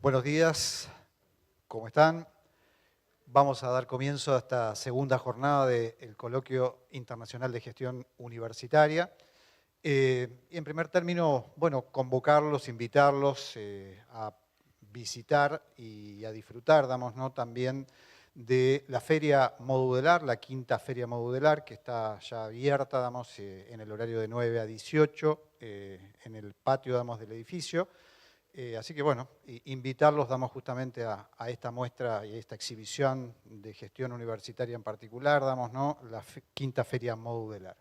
Buenos días, ¿cómo están? Vamos a dar comienzo a esta segunda jornada del Coloquio Internacional de Gestión Universitaria. Y en primer término, bueno, convocarlos, invitarlos a visitar y a disfrutar, ¿no? También de la Feria Modular, la quinta Feria Modular, que está ya abierta, en el horario de 9 a 18, en el patio, del edificio. Así que, bueno, invitarlos, justamente a esta muestra y a esta exhibición de gestión universitaria en particular, ¿no? La quinta Feria Modular.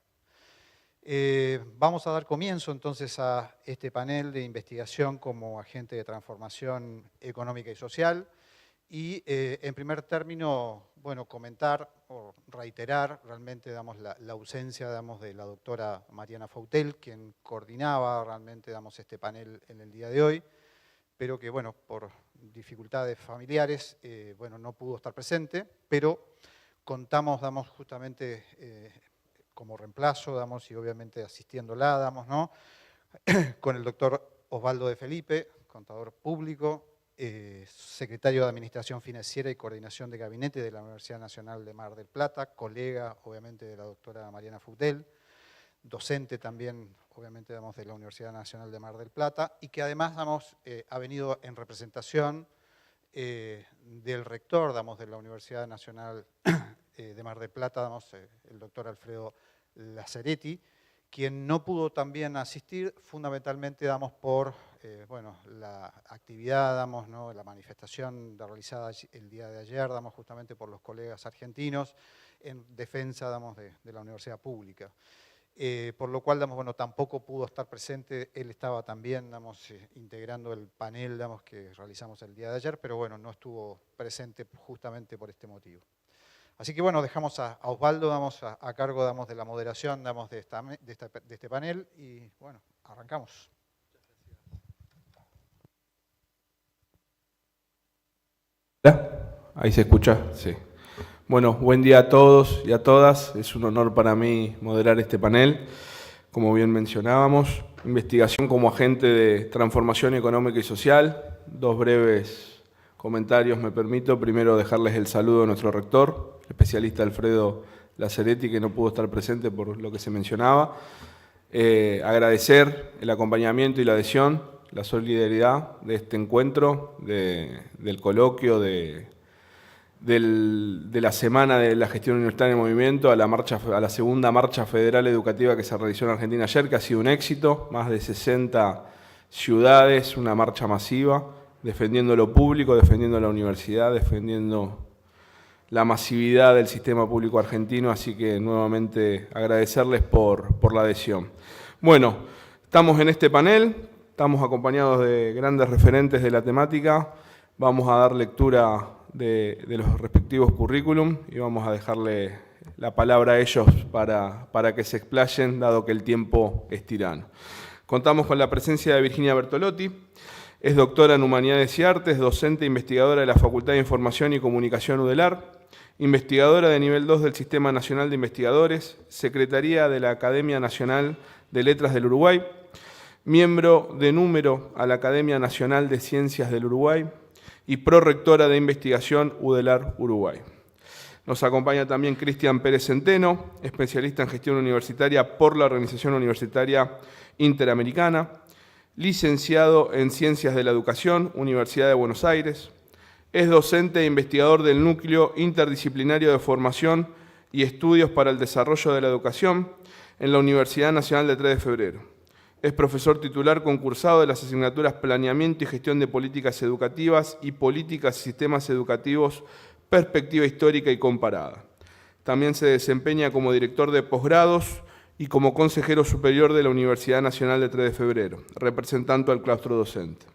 Vamos a dar comienzo entonces a este panel de investigación como agente de transformación económica y social. Y en primer término, bueno, comentar o reiterar realmente la ausencia de la doctora Mariana Fautel, quien coordinaba realmente este panel en el día de hoy, pero que, bueno, por dificultades familiares, bueno, no pudo estar presente, pero contamos, justamente como reemplazo, y obviamente asistiéndola, ¿no? Con el doctor Osvaldo de Felipe, contador público, secretario de Administración Financiera y Coordinación de Gabinete de la Universidad Nacional de Mar del Plata, colega, obviamente, de la doctora Mariana Fautel, docente también, obviamente, de la Universidad Nacional de Mar del Plata, y que además, ha venido en representación del rector, de la Universidad Nacional de Mar del Plata, el doctor Alfredo Lazzaretti, quien no pudo también asistir, fundamentalmente, por bueno, la actividad, ¿no? La manifestación realizada el día de ayer, justamente por los colegas argentinos, en defensa, de la universidad pública. Por lo cual, bueno, tampoco pudo estar presente. Él estaba también, integrando el panel, que realizamos el día de ayer, pero bueno, no estuvo presente justamente por este motivo. Así que, bueno, dejamos a Osvaldo, a cargo, de la moderación, de este panel, y, bueno, arrancamos. ¿Ahí se escucha? Sí. Bueno, buen día a todos y a todas. Es un honor para mí moderar este panel. Como bien mencionábamos, investigación como agente de transformación económica y social. Dos breves comentarios me permito. Primero, dejarles el saludo a nuestro rector, el especialista Alfredo Lazzaretti, que no pudo estar presente por lo que se mencionaba. Agradecer el acompañamiento y la adhesión, la solidaridad de este encuentro, del coloquio, de la Semana de la Gestión Universitaria en Movimiento, a la segunda marcha federal educativa que se realizó en Argentina ayer, que ha sido un éxito, más de 60 ciudades, una marcha masiva, defendiendo lo público, defendiendo la universidad, defendiendo la masividad del sistema público argentino, así que nuevamente agradecerles por la adhesión. Bueno, estamos en este panel, estamos acompañados de grandes referentes de la temática, vamos a dar lectura de los respectivos currículum y vamos a dejarle la palabra a ellos para que se explayen, dado que el tiempo es tirano. Contamos con la presencia de Virginia Bertolotti, es doctora en Humanidades y Artes, docente e investigadora de la Facultad de Información y Comunicación UDELAR, investigadora de nivel 2 del Sistema Nacional de Investigadores, secretaría de la Academia Nacional de Letras del Uruguay, miembro de número a la Academia Nacional de Ciencias del Uruguay, y prorectora de investigación UDELAR Uruguay. Nos acompaña también Cristian Pérez Centeno, especialista en gestión universitaria por la Organización Universitaria Interamericana, licenciado en Ciencias de la Educación, Universidad de Buenos Aires, es docente e investigador del Núcleo Interdisciplinario de Formación y Estudios para el Desarrollo de la Educación en la Universidad Nacional de 3 de Febrero. Es profesor titular concursado de las asignaturas Planeamiento y Gestión de Políticas Educativas y Políticas y Sistemas Educativos, Perspectiva Histórica y Comparada. También se desempeña como director de posgrados y como consejero superior de la Universidad Nacional de 3 de Febrero, representando al claustro docente.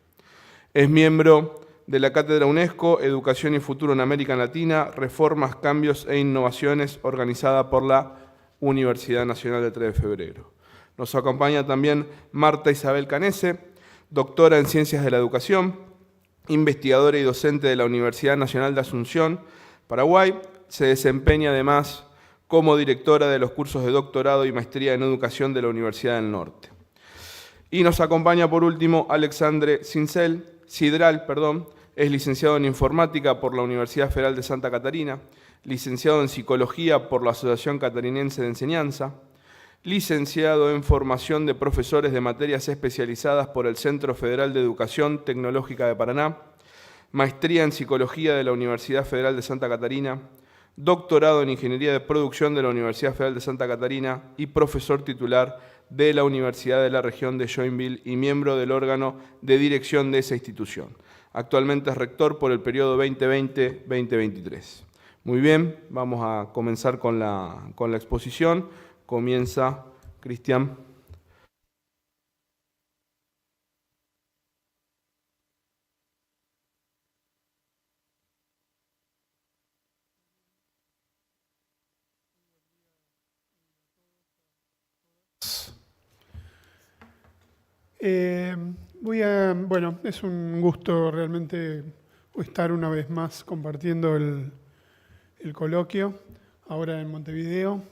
Es miembro de la Cátedra UNESCO, Educación y Futuro en América Latina, Reformas, Cambios e Innovaciones, organizada por la Universidad Nacional de 3 de Febrero. Nos acompaña también Marta Isabel Canese, doctora en Ciencias de la Educación, investigadora y docente de la Universidad Nacional de Asunción, Paraguay. Se desempeña además como directora de los cursos de doctorado y maestría en educación de la Universidad del Norte. Y nos acompaña por último Alexandre Sidral, Es licenciado en Informática por la Universidad Federal de Santa Catarina, licenciado en Psicología por la Asociación Catarinense de Enseñanza, licenciado en Formación de Profesores de Materias Especializadas por el Centro Federal de Educación Tecnológica de Paraná, maestría en Psicología de la Universidad Federal de Santa Catarina, doctorado en Ingeniería de Producción de la Universidad Federal de Santa Catarina y profesor titular de la Universidad de la Región de Joinville y miembro del órgano de dirección de esa institución. Actualmente es rector por el periodo 2020-2023. Muy bien, vamos a comenzar con la exposición. Comienza Cristian. Bueno, es un gusto realmente estar una vez más compartiendo el coloquio, ahora en Montevideo.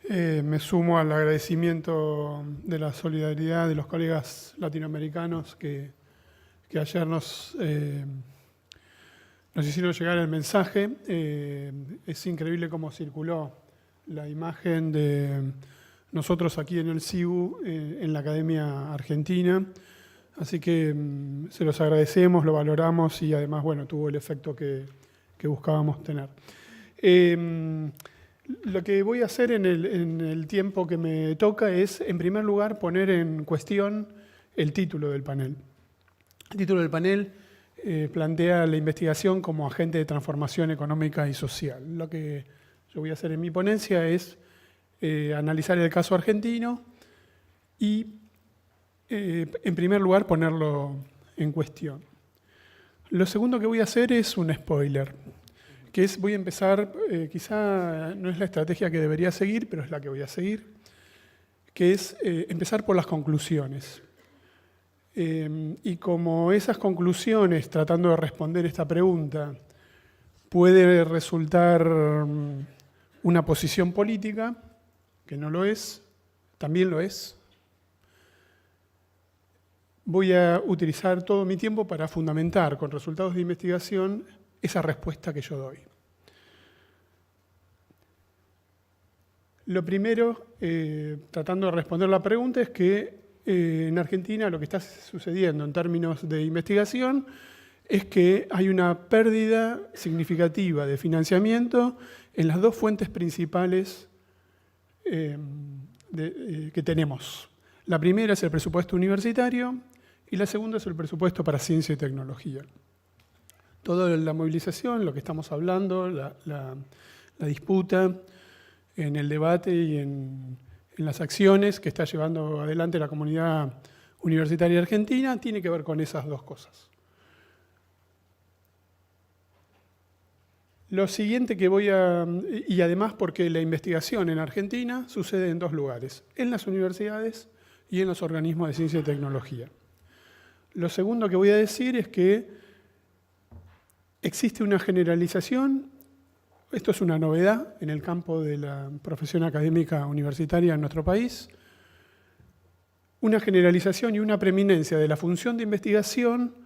Me sumo al agradecimiento de la solidaridad de los colegas latinoamericanos que ayer nos hicieron llegar el mensaje. Es increíble cómo circuló la imagen de nosotros aquí en el CIBU, en la Academia Argentina. Así que se los agradecemos, lo valoramos y además, bueno, tuvo el efecto que buscábamos tener. Lo que voy a hacer en el tiempo que me toca es, en primer lugar, poner en cuestión el título del panel. El título del panel plantea la investigación como agente de transformación económica y social. Lo que yo voy a hacer en mi ponencia es analizar el caso argentino y, en primer lugar, ponerlo en cuestión. Lo segundo que voy a hacer es un spoiler, que es, voy a empezar, quizá no es la estrategia que debería seguir, pero es la que voy a seguir, que es empezar por las conclusiones. Y como esas conclusiones, tratando de responder esta pregunta, puede resultar una posición política, que no lo es, también lo es, voy a utilizar todo mi tiempo para fundamentar con resultados de investigación esa respuesta que yo doy. Lo primero, tratando de responder la pregunta, es que en Argentina lo que está sucediendo en términos de investigación es que hay una pérdida significativa de financiamiento en las dos fuentes principales que tenemos. La primera es el presupuesto universitario y la segunda es el presupuesto para ciencia y tecnología. Toda la movilización, lo que estamos hablando, la disputa en el debate y en las acciones que está llevando adelante la comunidad universitaria argentina, tiene que ver con esas dos cosas. Lo siguiente que y además porque la investigación en Argentina sucede en dos lugares, en las universidades y en los organismos de ciencia y tecnología. Lo segundo que voy a decir es que existe una generalización, esto es una novedad en el campo de la profesión académica universitaria en nuestro país, una generalización y una preeminencia de la función de investigación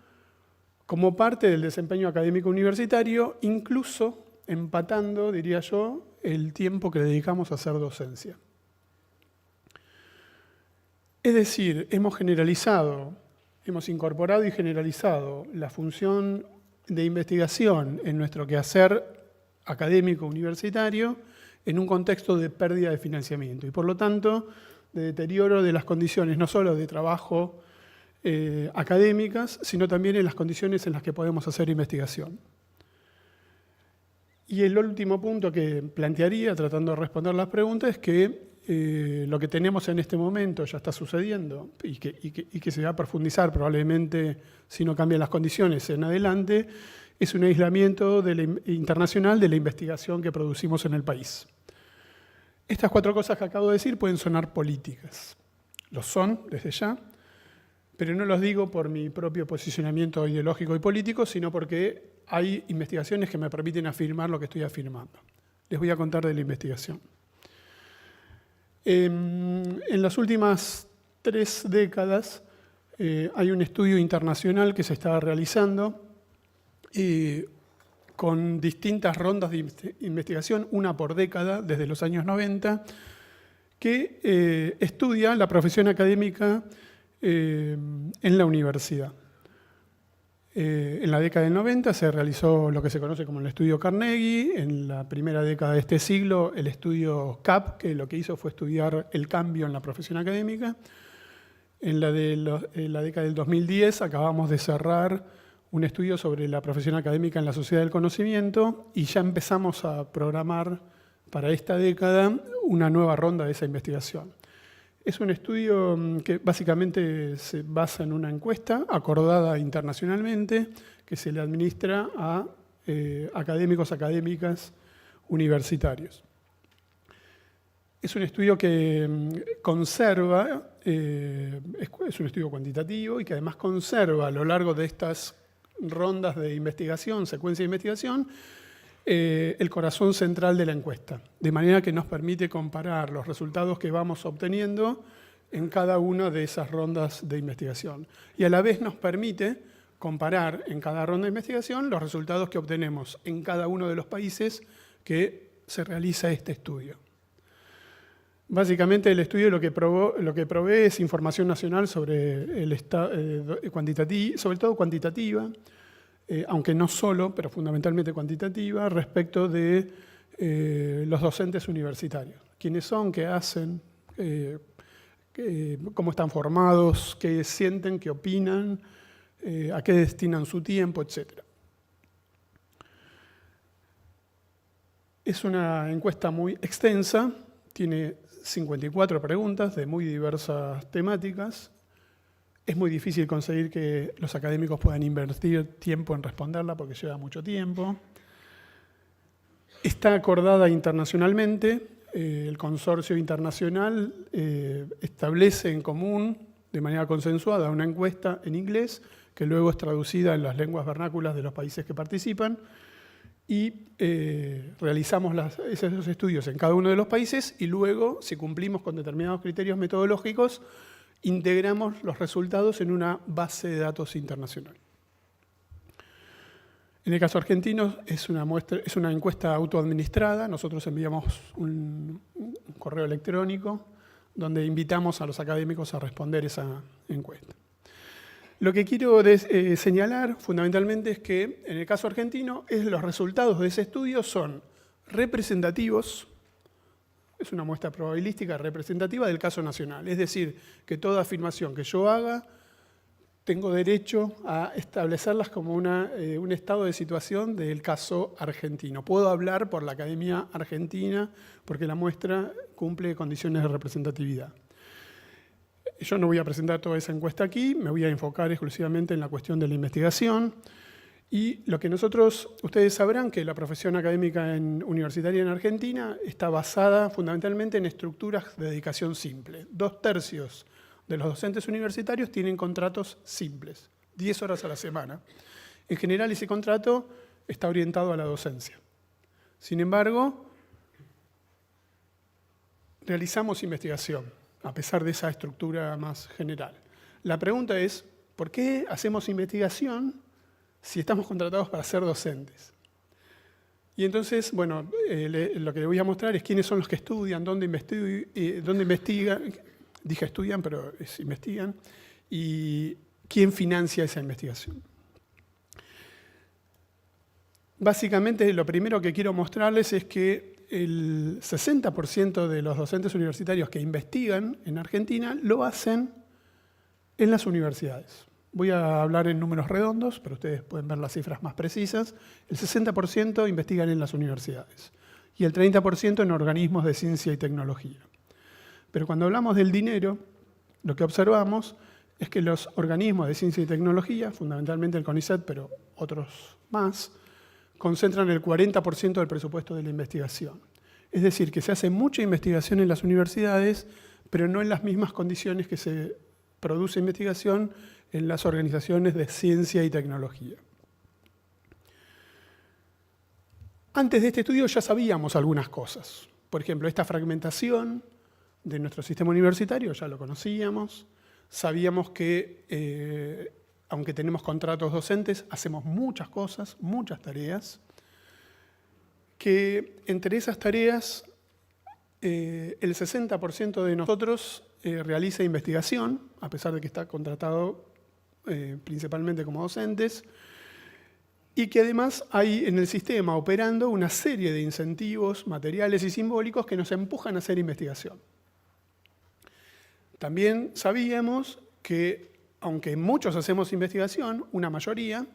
como parte del desempeño académico universitario, incluso empatando, diría yo, el tiempo que le dedicamos a hacer docencia. Es decir, hemos incorporado y generalizado la función de investigación en nuestro quehacer académico universitario en un contexto de pérdida de financiamiento y, por lo tanto, de deterioro de las condiciones no solo de trabajo académicas, sino también en las condiciones en las que podemos hacer investigación. Y el último punto que plantearía, tratando de responder las preguntas, es que lo que tenemos en este momento ya está sucediendo y que se va a profundizar probablemente si no cambian las condiciones en adelante, es un aislamiento internacional de la investigación que producimos en el país. Estas cuatro cosas que acabo de decir pueden sonar políticas. Lo son desde ya, pero no los digo por mi propio posicionamiento ideológico y político, sino porque hay investigaciones que me permiten afirmar lo que estoy afirmando. Les voy a contar de la investigación. En las últimas 3 décadas hay un estudio internacional que se está realizando con distintas rondas de investigación, una por década, desde los años 90, que estudia la profesión académica en la universidad. En la década del 90 se realizó lo que se conoce como el estudio Carnegie, en la primera década de este siglo el estudio CAP, que lo que hizo fue estudiar el cambio en la profesión académica. En la década del 2010 acabamos de cerrar un estudio sobre la profesión académica en la sociedad del conocimiento y ya empezamos a programar para esta década una nueva ronda de esa investigación. Es un estudio que básicamente se basa en una encuesta acordada internacionalmente que se le administra a académicos, académicas universitarios. Es un estudio que conserva, es un estudio cuantitativo y que además conserva a lo largo de estas rondas de investigación, secuencia de investigación, el corazón central de la encuesta, de manera que nos permite comparar los resultados que vamos obteniendo en cada una de esas rondas de investigación. Y a la vez nos permite comparar en cada ronda de investigación los resultados que obtenemos en cada uno de los países que se realiza este estudio. Básicamente el estudio lo que provee es información nacional sobre el sobre todo cuantitativa, aunque no solo, pero fundamentalmente cuantitativa, respecto de los docentes universitarios. ¿Quiénes son? ¿Qué hacen? ¿Cómo están formados? ¿Qué sienten? ¿Qué opinan? ¿A qué destinan su tiempo? Etcétera. Es una encuesta muy extensa, tiene 54 preguntas de muy diversas temáticas. Es muy difícil conseguir que los académicos puedan invertir tiempo en responderla porque lleva mucho tiempo. Está acordada internacionalmente. El consorcio internacional establece en común, de manera consensuada, una encuesta en inglés que luego es traducida en las lenguas vernáculas de los países que participan y realizamos esos estudios en cada uno de los países y luego, si cumplimos con determinados criterios metodológicos, integramos los resultados en una base de datos internacional. En el caso argentino es una encuesta autoadministrada. Nosotros enviamos un correo electrónico donde invitamos a los académicos a responder esa encuesta. Lo que quiero señalar fundamentalmente es que en el caso argentino los resultados de ese estudio son representativos. Es una muestra probabilística representativa del caso nacional. Es decir, que toda afirmación que yo haga, tengo derecho a establecerlas como un estado de situación del caso argentino. Puedo hablar por la Academia Argentina porque la muestra cumple condiciones de representatividad. Yo no voy a presentar toda esa encuesta aquí, me voy a enfocar exclusivamente en la cuestión de la investigación. Y lo que ustedes sabrán que la profesión académica universitaria en Argentina está basada fundamentalmente en estructuras de dedicación simple. 2/3 de los docentes universitarios tienen contratos simples, 10 horas a la semana. En general ese contrato está orientado a la docencia. Sin embargo, realizamos investigación, a pesar de esa estructura más general. La pregunta es, ¿por qué hacemos investigación si estamos contratados para ser docentes? Y entonces, bueno, lo que le voy a mostrar es quiénes son los que estudian, dónde investigan, dije estudian, pero investigan, y quién financia esa investigación. Básicamente, lo primero que quiero mostrarles es que el 60% de los docentes universitarios que investigan en Argentina lo hacen en las universidades. Voy a hablar en números redondos, pero ustedes pueden ver las cifras más precisas. El 60% investigan en las universidades y el 30% en organismos de ciencia y tecnología. Pero cuando hablamos del dinero, lo que observamos es que los organismos de ciencia y tecnología, fundamentalmente el CONICET, pero otros más, concentran el 40% del presupuesto de la investigación. Es decir, que se hace mucha investigación en las universidades, pero no en las mismas condiciones que se produce investigación en las organizaciones de ciencia y tecnología. Antes de este estudio ya sabíamos algunas cosas. Por ejemplo, esta fragmentación de nuestro sistema universitario ya lo conocíamos. Sabíamos que aunque tenemos contratos docentes, hacemos muchas cosas, muchas tareas, que entre esas tareas el 60% de nosotros realiza investigación, a pesar de que está contratado principalmente como docentes, y que además hay en el sistema operando una serie de incentivos materiales y simbólicos que nos empujan a hacer investigación. También sabíamos que, aunque muchos hacemos investigación, una mayoría,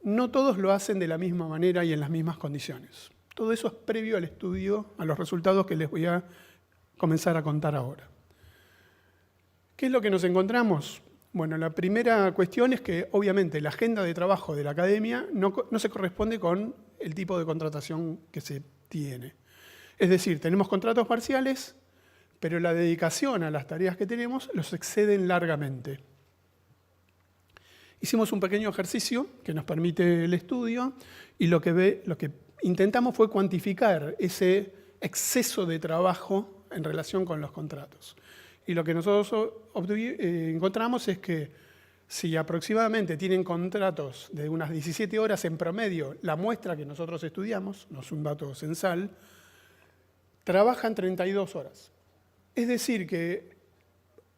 no todos lo hacen de la misma manera y en las mismas condiciones. Todo eso es previo al estudio, a los resultados que les voy a comenzar a contar ahora. ¿Qué es lo que nos encontramos? Bueno, la primera cuestión es que, obviamente, la agenda de trabajo de la academia no se corresponde con el tipo de contratación que se tiene. Es decir, tenemos contratos parciales, pero la dedicación a las tareas que tenemos los exceden largamente. Hicimos un pequeño ejercicio que nos permite el estudio y lo que intentamos fue cuantificar ese exceso de trabajo en relación con los contratos. Y lo que nosotros encontramos es que si aproximadamente tienen contratos de unas 17 horas en promedio, la muestra que nosotros estudiamos, no es un dato censal, trabajan 32 horas. Es decir que,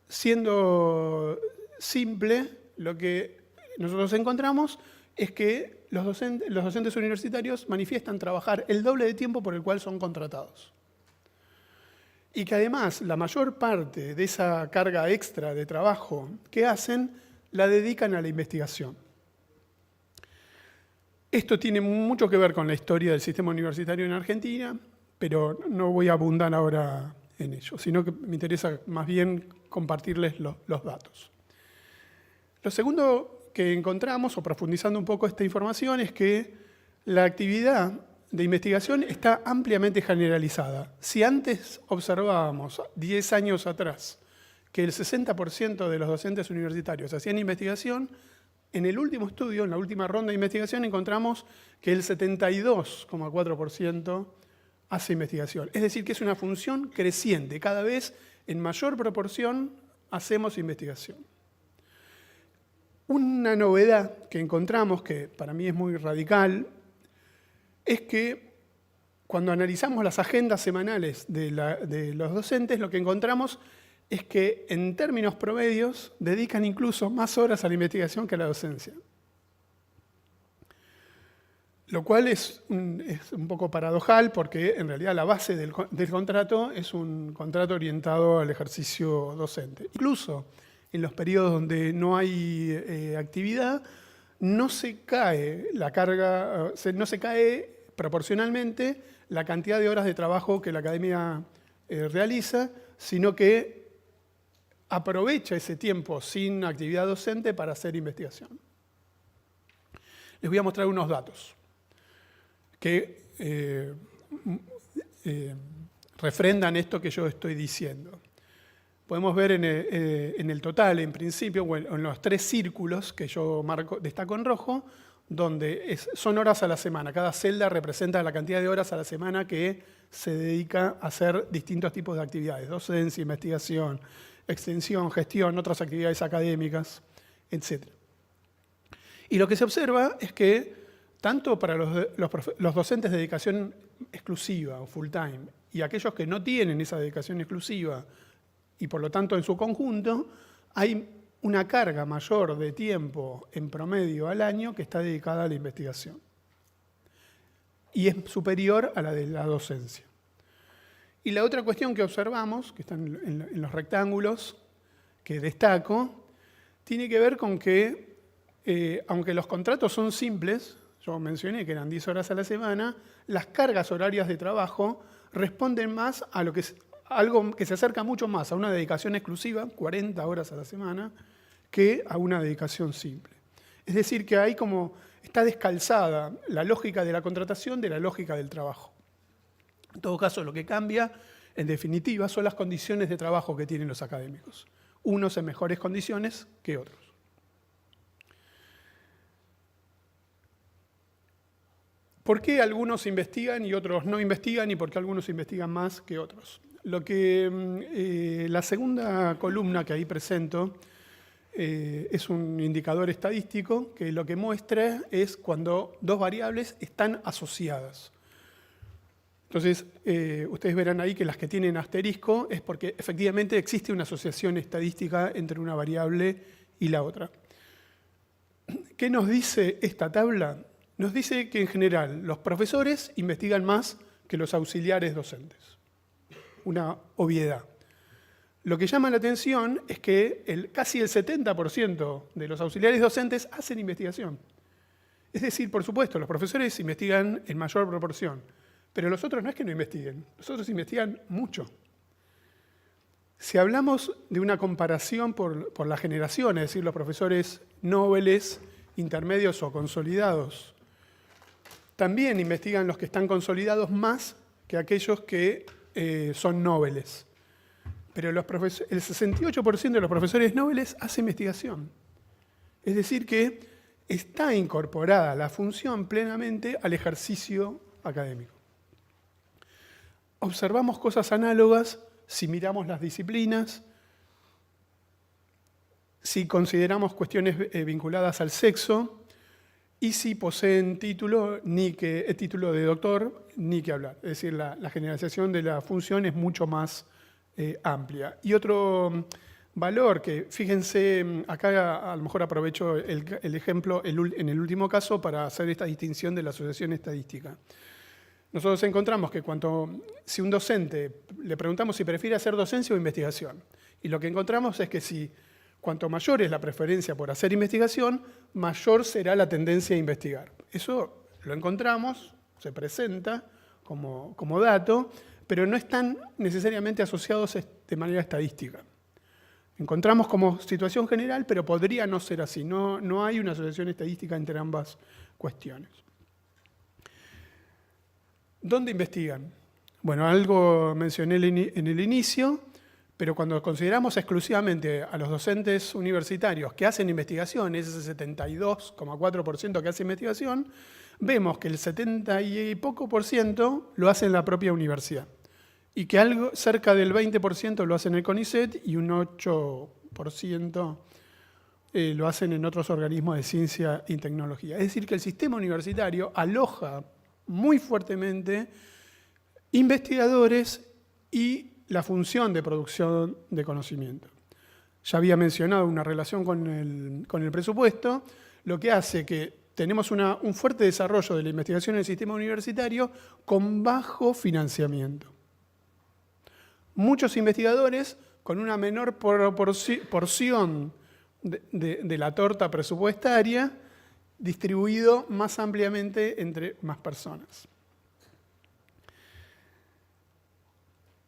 siendo simple, lo que nosotros encontramos es que los docentes universitarios manifiestan trabajar el doble de tiempo por el cual son contratados. Y que además la mayor parte de esa carga extra de trabajo que hacen la dedican a la investigación. Esto tiene mucho que ver con la historia del sistema universitario en Argentina, pero no voy a abundar ahora en ello, sino que me interesa más bien compartirles los datos. Lo segundo que encontramos, o profundizando un poco esta información, es que la actividad de investigación está ampliamente generalizada. Si antes observábamos 10 años atrás que el 60% de los docentes universitarios hacían investigación, en el último estudio, en la última ronda de investigación, encontramos que el 72,4% hace investigación. Es decir, que es una función creciente. Cada vez en mayor proporción hacemos investigación. Una novedad que encontramos, que para mí es muy radical, es que cuando analizamos las agendas semanales de los docentes, lo que encontramos es que en términos promedios dedican incluso más horas a la investigación que a la docencia. Lo cual es un poco paradojal porque en realidad la base del contrato es un contrato orientado al ejercicio docente. Incluso en los periodos donde no hay actividad, no se cae la carga, no se cae proporcionalmente la cantidad de horas de trabajo que la academia realiza, sino que aprovecha ese tiempo sin actividad docente para hacer investigación. Les voy a mostrar unos datos que refrendan esto que yo estoy diciendo. Podemos ver en el total, en principio, en los 3 círculos que yo destaco en rojo, donde son horas a la semana. Cada celda representa la cantidad de horas a la semana que se dedica a hacer distintos tipos de actividades: docencia, investigación, extensión, gestión, otras actividades académicas, etc. Y lo que se observa es que tanto para los docentes de dedicación exclusiva o full time y aquellos que no tienen esa dedicación exclusiva y por lo tanto en su conjunto, hay una carga mayor de tiempo en promedio al año que está dedicada a la investigación. Y es superior a la de la docencia. Y la otra cuestión que observamos, que está en los rectángulos que destaco, tiene que ver con que, aunque los contratos son simples, yo mencioné que eran 10 horas a la semana, las cargas horarias de trabajo responden más a algo que se acerca mucho más a una dedicación exclusiva, 40 horas a la semana, que a una dedicación simple. Es decir, que está descalzada la lógica de la contratación de la lógica del trabajo. En todo caso, lo que cambia, en definitiva, son las condiciones de trabajo que tienen los académicos. Unos en mejores condiciones que otros. ¿Por qué algunos investigan y otros no investigan y por qué algunos investigan más que otros? La segunda columna que ahí presento es un indicador estadístico que lo que muestra es cuando dos variables están asociadas. Entonces, ustedes verán ahí que las que tienen asterisco es porque efectivamente existe una asociación estadística entre una variable y la otra. ¿Qué nos dice esta tabla? Nos dice que en general los profesores investigan más que los auxiliares docentes. Una obviedad. Lo que llama la atención es que casi el 70% de los auxiliares docentes hacen investigación. Es decir, por supuesto, los profesores investigan en mayor proporción, pero los otros no es que no investiguen, los otros investigan mucho. Si hablamos de una comparación por la generación, es decir, los profesores nobles, intermedios o consolidados, también investigan los que están consolidados más que aquellos que son nobles. Pero el 68% de los profesores nobles hace investigación. Es decir, que está incorporada la función plenamente al ejercicio académico. Observamos cosas análogas si miramos las disciplinas, si consideramos cuestiones vinculadas al sexo y si poseen título de doctor, ni que hablar. Es decir, la generalización de la función es mucho más amplia. Y otro valor que, fíjense, acá a lo mejor aprovecho el ejemplo en el último caso para hacer esta distinción de la asociación estadística. Nosotros encontramos que si un docente le preguntamos si prefiere hacer docencia o investigación, y lo que encontramos es que cuanto mayor es la preferencia por hacer investigación, mayor será la tendencia a investigar. Eso lo encontramos, se presenta como dato, pero no están necesariamente asociados de manera estadística. Encontramos como situación general, pero podría no ser así. No hay una asociación estadística entre ambas cuestiones. ¿Dónde investigan? Bueno, algo mencioné en el inicio, pero cuando consideramos exclusivamente a los docentes universitarios que hacen investigación, ese 72,4% que hace investigación, vemos que el 70 y poco por ciento lo hace en la propia universidad y que algo cerca del 20% lo hace en el CONICET y un 8% lo hacen en otros organismos de ciencia y tecnología. Es decir, que el sistema universitario aloja muy fuertemente investigadores y la función de producción de conocimiento. Ya había mencionado una relación con el presupuesto, lo que hace que tenemos un fuerte desarrollo de la investigación en el sistema universitario con bajo financiamiento. Muchos investigadores con una menor porción de la torta presupuestaria distribuido más ampliamente entre más personas.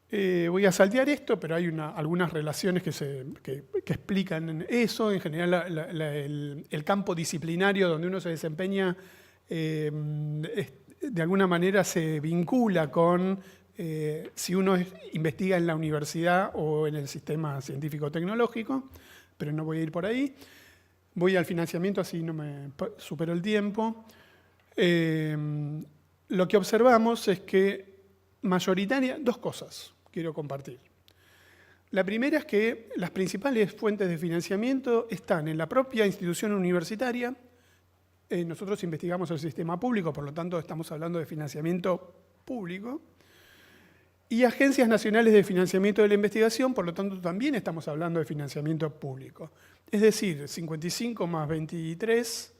Voy a saltear esto, pero hay algunas relaciones que explican eso. En general, el campo disciplinario donde uno se desempeña de alguna manera se vincula con si uno investiga en la universidad o en el sistema científico-tecnológico, pero no voy a ir por ahí. Voy al financiamiento, así no me supero el tiempo. Lo que observamos es que dos cosas quiero compartir. La primera es que las principales fuentes de financiamiento están en la propia institución universitaria. Nosotros investigamos el sistema público, por lo tanto estamos hablando de financiamiento público. Y agencias nacionales de financiamiento de la investigación, por lo tanto también estamos hablando de financiamiento público. Es decir, 55 más 23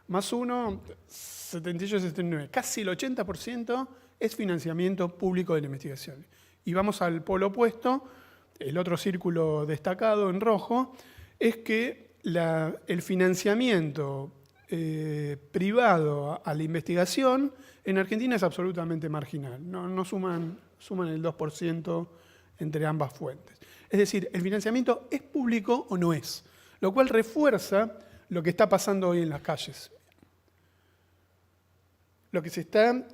más 1, 78, 79. Casi el 80% es financiamiento público de la investigación. Y vamos al polo opuesto, el otro círculo destacado en rojo, es que el financiamiento privado a la investigación en Argentina es absolutamente marginal. No suman el 2% entre ambas fuentes. Es decir, el financiamiento es público o no es, lo cual refuerza lo que está pasando hoy en las calles. Lo que se está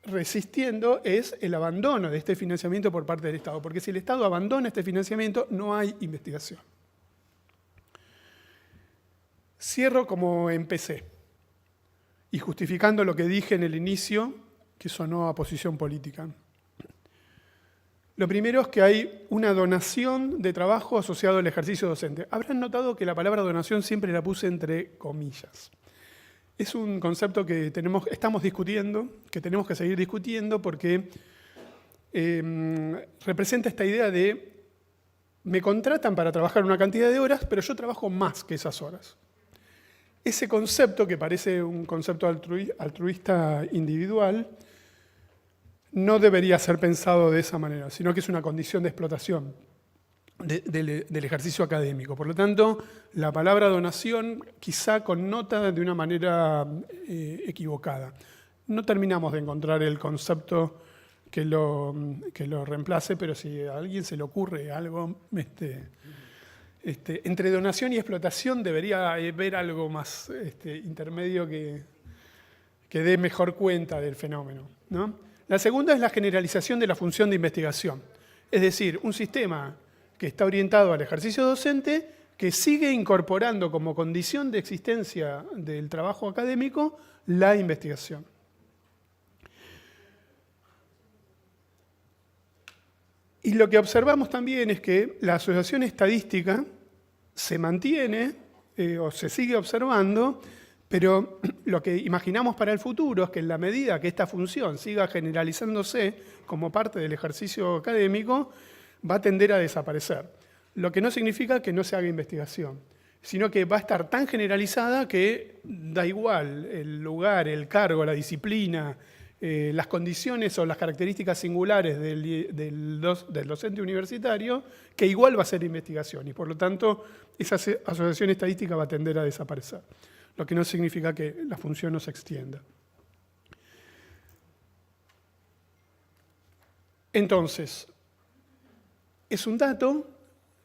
resistiendo es el abandono de este financiamiento por parte del Estado, porque si el Estado abandona este financiamiento, no hay investigación. Cierro como empecé, y justificando lo que dije en el inicio, que sonó a posición política. Lo primero es que hay una donación de trabajo asociado al ejercicio docente. Habrán notado que la palabra donación siempre la puse entre comillas. Es un concepto que estamos discutiendo, que tenemos que seguir discutiendo porque representa esta idea de me contratan para trabajar una cantidad de horas, pero yo trabajo más que esas horas. Ese concepto, que parece un concepto altruista individual, no debería ser pensado de esa manera, sino que es una condición de explotación del ejercicio académico. Por lo tanto, la palabra donación quizá connota de una manera equivocada. No terminamos de encontrar el concepto que lo reemplace, pero si a alguien se le ocurre algo, entre donación y explotación debería haber algo más intermedio que dé mejor cuenta del fenómeno, ¿no? La segunda es la generalización de la función de investigación, es decir, un sistema que está orientado al ejercicio docente, que sigue incorporando como condición de existencia del trabajo académico la investigación. Y lo que observamos también es que la asociación estadística se mantiene o se sigue observando, pero lo que imaginamos para el futuro es que en la medida que esta función siga generalizándose como parte del ejercicio académico, va a tender a desaparecer. Lo que no significa que no se haga investigación, sino que va a estar tan generalizada que da igual el lugar, el cargo, la disciplina, las condiciones o las características singulares del docente universitario, que igual va a ser investigación y por lo tanto esa asociación estadística va a tender a desaparecer, lo que no significa que la función no se extienda. Entonces, es un dato,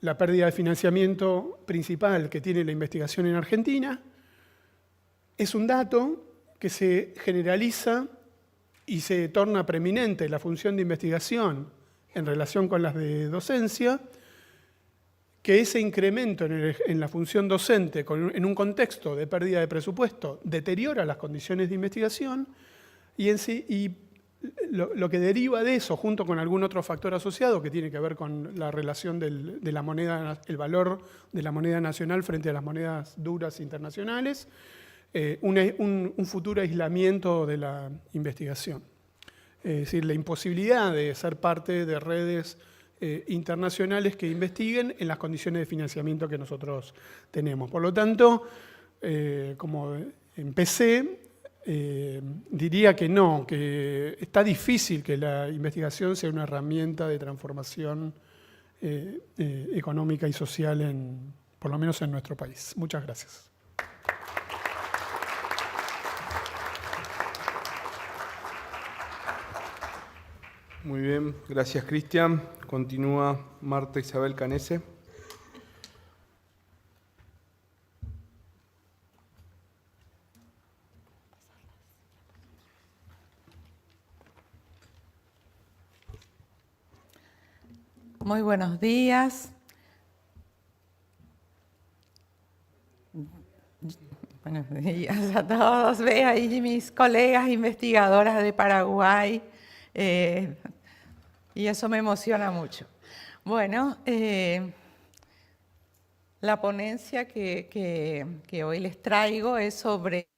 la pérdida de financiamiento principal que tiene la investigación en Argentina, es un dato que se generaliza y se torna preeminente la función de investigación en relación con las de docencia, que ese incremento en la función docente en un contexto de pérdida de presupuesto deteriora las condiciones de investigación y lo que deriva de eso, junto con algún otro factor asociado que tiene que ver con la relación de la moneda, el valor de la moneda nacional frente a las monedas duras internacionales, un futuro aislamiento de la investigación. Es decir, la imposibilidad de ser parte de redes internacionales que investiguen en las condiciones de financiamiento que nosotros tenemos. Por lo tanto, como empecé, diría que no, que está difícil que la investigación sea una herramienta de transformación económica y social, por lo menos en nuestro país. Muchas gracias. Muy bien, gracias Cristian. Continúa Marta Isabel Canese. Muy buenos días. Buenos días a todos. Veo ahí mis colegas investigadoras de Paraguay y eso me emociona mucho. Bueno, la ponencia que hoy les traigo es sobre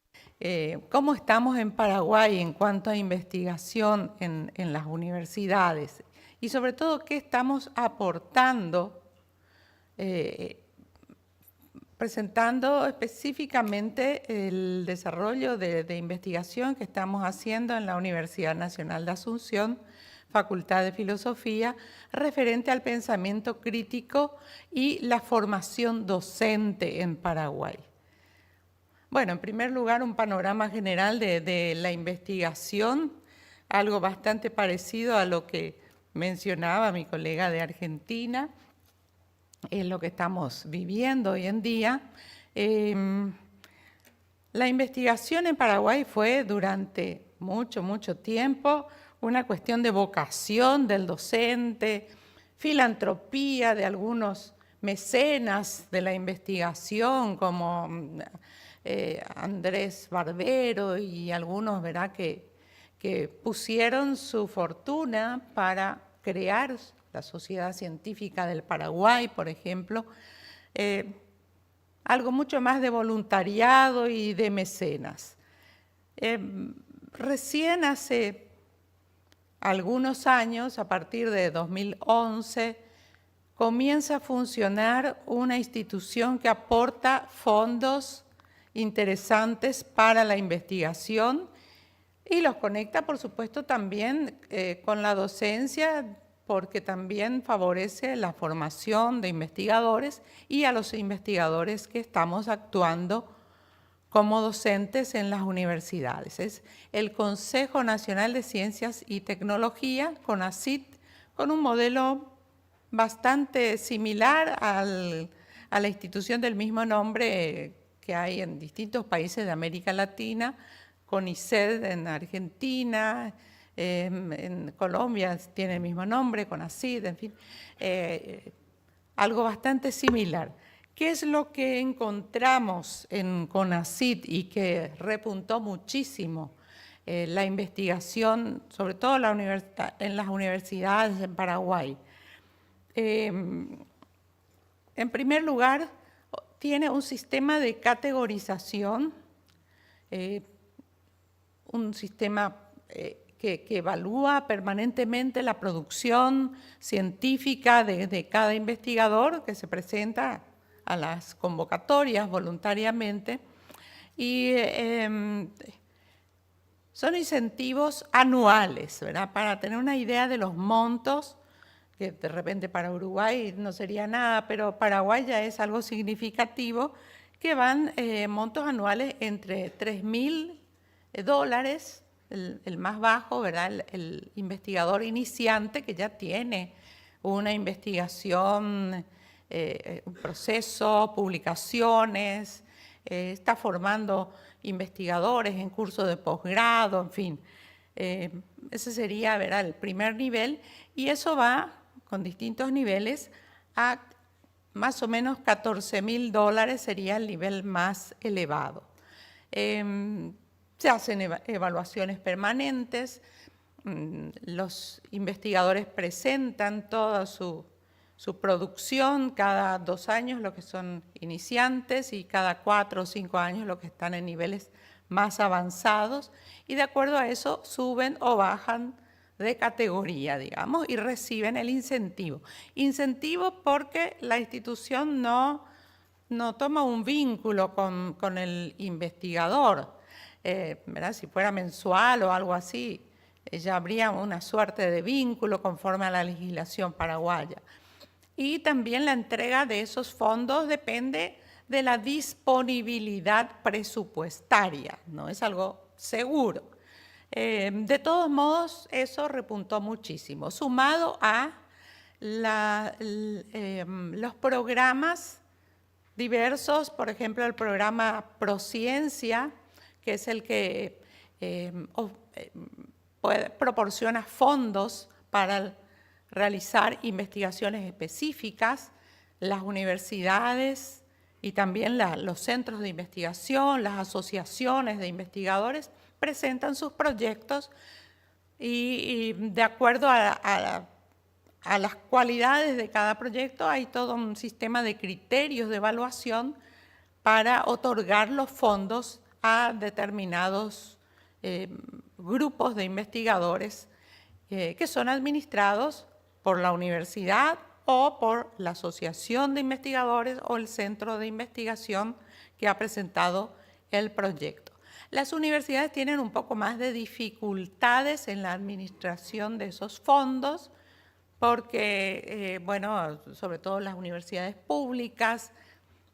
cómo estamos en Paraguay en cuanto a investigación en las universidades y sobre todo qué estamos aportando, presentando específicamente el desarrollo de investigación que estamos haciendo en la Universidad Nacional de Asunción, Facultad de Filosofía, referente al pensamiento crítico y la formación docente en Paraguay. Bueno, en primer lugar, un panorama general de la investigación, algo bastante parecido a lo que mencionaba mi colega de Argentina, es lo que estamos viviendo hoy en día. La investigación en Paraguay fue durante mucho tiempo una cuestión de vocación del docente, filantropía de algunos mecenas de la investigación como Andrés Barbero y algunos, ¿verdad?, que pusieron su fortuna para crear la Sociedad Científica del Paraguay, por ejemplo, algo mucho más de voluntariado y de mecenas. Recién hace algunos años, a partir de 2011, comienza a funcionar una institución que aporta fondos interesantes para la investigación y los conecta, por supuesto, también con la docencia, porque también favorece la formación de investigadores y a los investigadores que estamos actuando como docentes en las universidades. Es el Consejo Nacional de Ciencias y Tecnología, CONACYT, con un modelo bastante similar a la institución del mismo nombre que hay en distintos países de América Latina, CONICET en Argentina, en Colombia tiene el mismo nombre, CONACYT, en fin, algo bastante similar. ¿Qué es lo que encontramos en CONACYT y que repuntó muchísimo la investigación, sobre todo en las universidades en Paraguay? En primer lugar, tiene un sistema de categorización, un sistema que evalúa permanentemente la producción científica de cada investigador que se presenta a las convocatorias voluntariamente, y son incentivos anuales, ¿verdad? Para tener una idea de los montos, que de repente para Uruguay no sería nada, pero Paraguay ya es algo significativo, que van montos anuales entre $3.000, el más bajo, ¿verdad? El investigador iniciante que ya tiene una investigación, un proceso, publicaciones, está formando investigadores en curso de posgrado, en fin. Ese sería, ¿verdad?, el primer nivel, y eso va con distintos niveles a más o menos $14.000 sería el nivel más elevado. Se hacen evaluaciones permanentes, los investigadores presentan toda su producción cada 2 años, lo que son iniciantes, y cada 4 o 5 años, lo que están en niveles más avanzados, y de acuerdo a eso suben o bajan de categoría, digamos, y reciben el incentivo. Incentivo porque la institución no toma un vínculo con el investigador, ¿verdad? Si fuera mensual o algo así, ya habría una suerte de vínculo conforme a la legislación paraguaya. Y también la entrega de esos fondos depende de la disponibilidad presupuestaria, no es algo seguro. De todos modos, eso repuntó muchísimo, sumado a los programas diversos, por ejemplo, el programa Prociencia, que es el que proporciona fondos para realizar investigaciones específicas, las universidades y también los centros de investigación, las asociaciones de investigadores presentan sus proyectos y de acuerdo a las cualidades de cada proyecto hay todo un sistema de criterios de evaluación para otorgar los fondos a determinados grupos de investigadores que son administrados por la universidad o por la asociación de investigadores o el centro de investigación que ha presentado el proyecto. Las universidades tienen un poco más de dificultades en la administración de esos fondos porque, bueno, sobre todo las universidades públicas,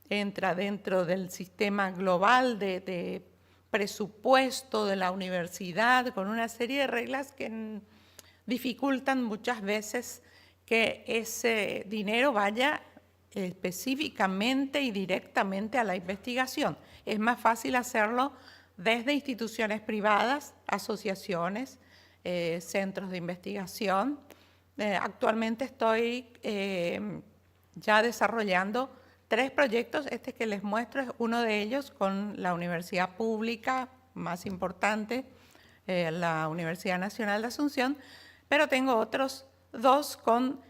entra dentro del sistema global de presupuesto de la universidad con una serie de reglas que dificultan muchas veces que ese dinero vaya específicamente y directamente a la investigación. Es más fácil hacerlo desde instituciones privadas, asociaciones, centros de investigación. Actualmente estoy ya desarrollando 3 proyectos. Este que les muestro es uno de ellos con la universidad pública más importante, la Universidad Nacional de Asunción, pero tengo otros 2 con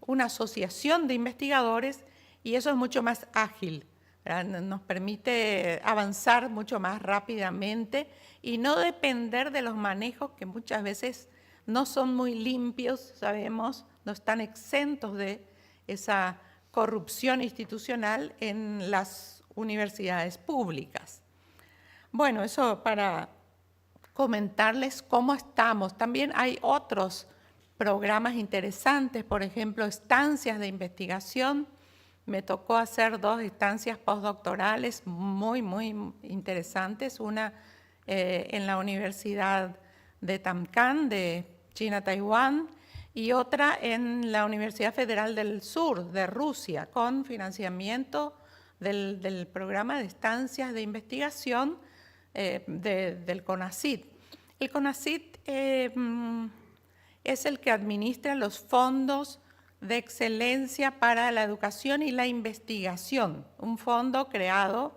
una asociación de investigadores y eso es mucho más ágil, ¿verdad? Nos permite avanzar mucho más rápidamente y no depender de los manejos que muchas veces no son muy limpios, sabemos, no están exentos de esa corrupción institucional en las universidades públicas. Bueno, eso para comentarles cómo estamos. También hay otros programas interesantes, por ejemplo, estancias de investigación. Me tocó hacer 2 estancias postdoctorales muy, muy interesantes, una en la Universidad de Tamkang, de China, Taiwán, y otra en la Universidad Federal del Sur, de Rusia, con financiamiento del programa de estancias de investigación del CONACYT. El CONACYT es el que administra los fondos de excelencia para la educación y la investigación, un fondo creado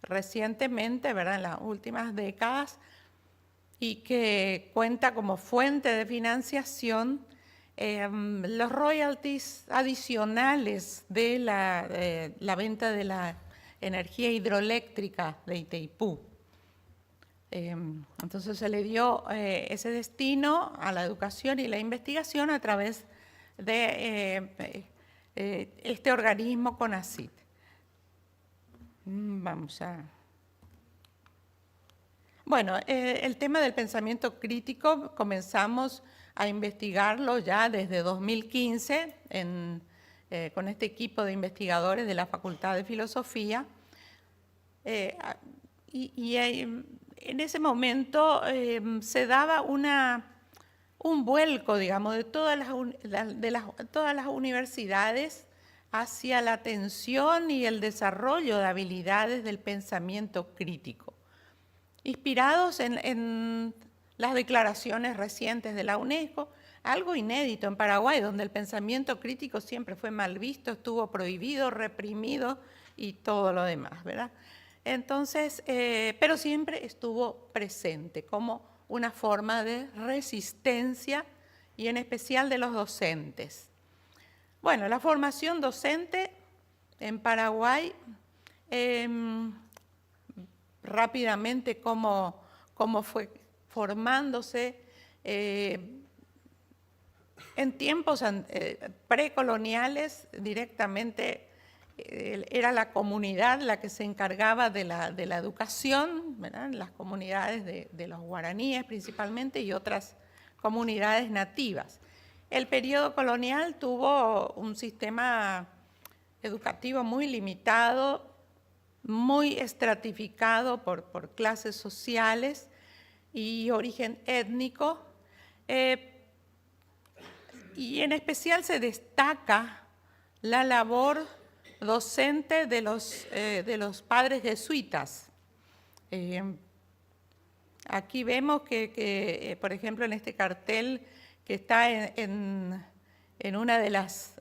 recientemente, ¿verdad?, en las últimas décadas, y que cuenta como fuente de financiación los royalties adicionales de la venta de la energía hidroeléctrica de Itaipú. Entonces se le dio ese destino a la educación y la investigación a través de este organismo CONACYT. Vamos a... Bueno, el tema del pensamiento crítico comenzamos a investigarlo ya desde 2015 con este equipo de investigadores de la Facultad de Filosofía. En ese momento se daba un vuelco, digamos, de todas las universidades hacia la atención y el desarrollo de habilidades del pensamiento crítico, inspirados en las declaraciones recientes de la UNESCO, algo inédito en Paraguay, donde el pensamiento crítico siempre fue mal visto, estuvo prohibido, reprimido y todo lo demás, ¿verdad? Entonces, pero siempre estuvo presente como una forma de resistencia y en especial de los docentes. Bueno, la formación docente en Paraguay, rápidamente cómo fue formándose. En tiempos precoloniales directamente era la comunidad la que se encargaba de la educación, ¿verdad?, las comunidades de los guaraníes principalmente y otras comunidades nativas. El periodo colonial tuvo un sistema educativo muy limitado, muy estratificado por clases sociales y origen étnico, y en especial se destaca la labor docente de los padres jesuitas. Aquí vemos que, por ejemplo, en este cartel que está en una de las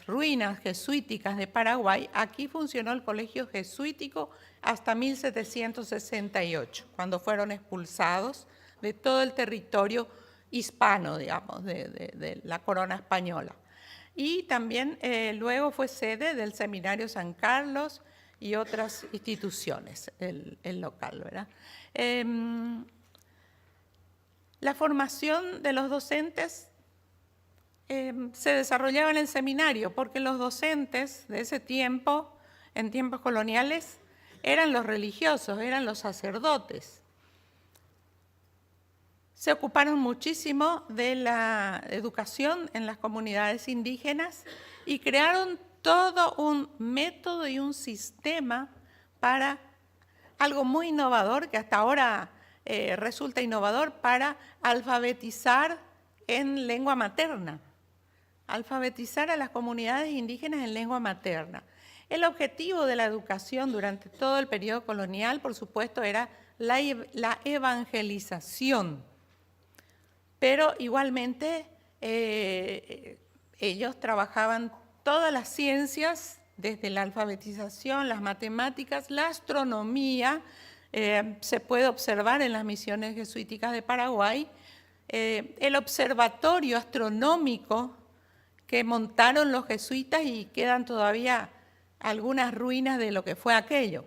ruinas jesuíticas de Paraguay, aquí funcionó el colegio jesuítico hasta 1768, cuando fueron expulsados de todo el territorio hispano, digamos, de la corona española. Y también luego fue sede del Seminario San Carlos y otras instituciones, el local, ¿verdad? La formación de los docentes se desarrollaba en el seminario, porque los docentes de ese tiempo, en tiempos coloniales, eran los religiosos, eran los sacerdotes. Se ocuparon muchísimo de la educación en las comunidades indígenas y crearon todo un método y un sistema para algo muy innovador, que hasta ahora resulta innovador, para alfabetizar en lengua materna. Alfabetizar a las comunidades indígenas en lengua materna. El objetivo de la educación durante todo el periodo colonial, por supuesto, era la evangelización. Pero igualmente ellos trabajaban todas las ciencias, desde la alfabetización, las matemáticas, la astronomía. Se puede observar en las misiones jesuíticas de Paraguay el observatorio astronómico que montaron los jesuitas y quedan todavía algunas ruinas de lo que fue aquello,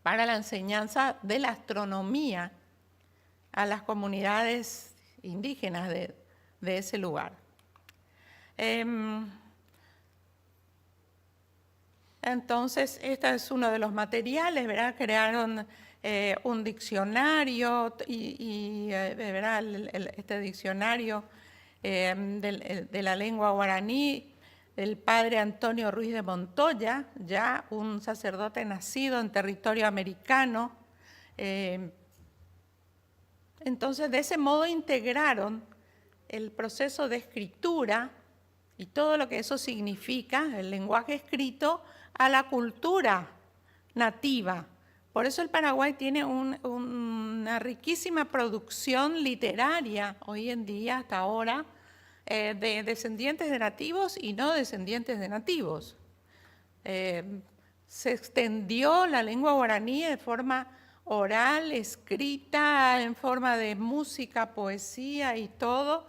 para la enseñanza de la astronomía a las comunidades indígenas de ese lugar. Entonces, este es uno de los materiales, ¿verdad? Crearon un diccionario ¿verdad? Este diccionario de la lengua guaraní, el padre Antonio Ruiz de Montoya, ya un sacerdote nacido en territorio americano. Entonces, de ese modo integraron el proceso de escritura y todo lo que eso significa, el lenguaje escrito, a la cultura nativa. Por eso el Paraguay tiene una riquísima producción literaria hoy en día, hasta ahora, de descendientes de nativos y no descendientes de nativos. Se extendió la lengua guaraní de forma oral, escrita, en forma de música, poesía y todo,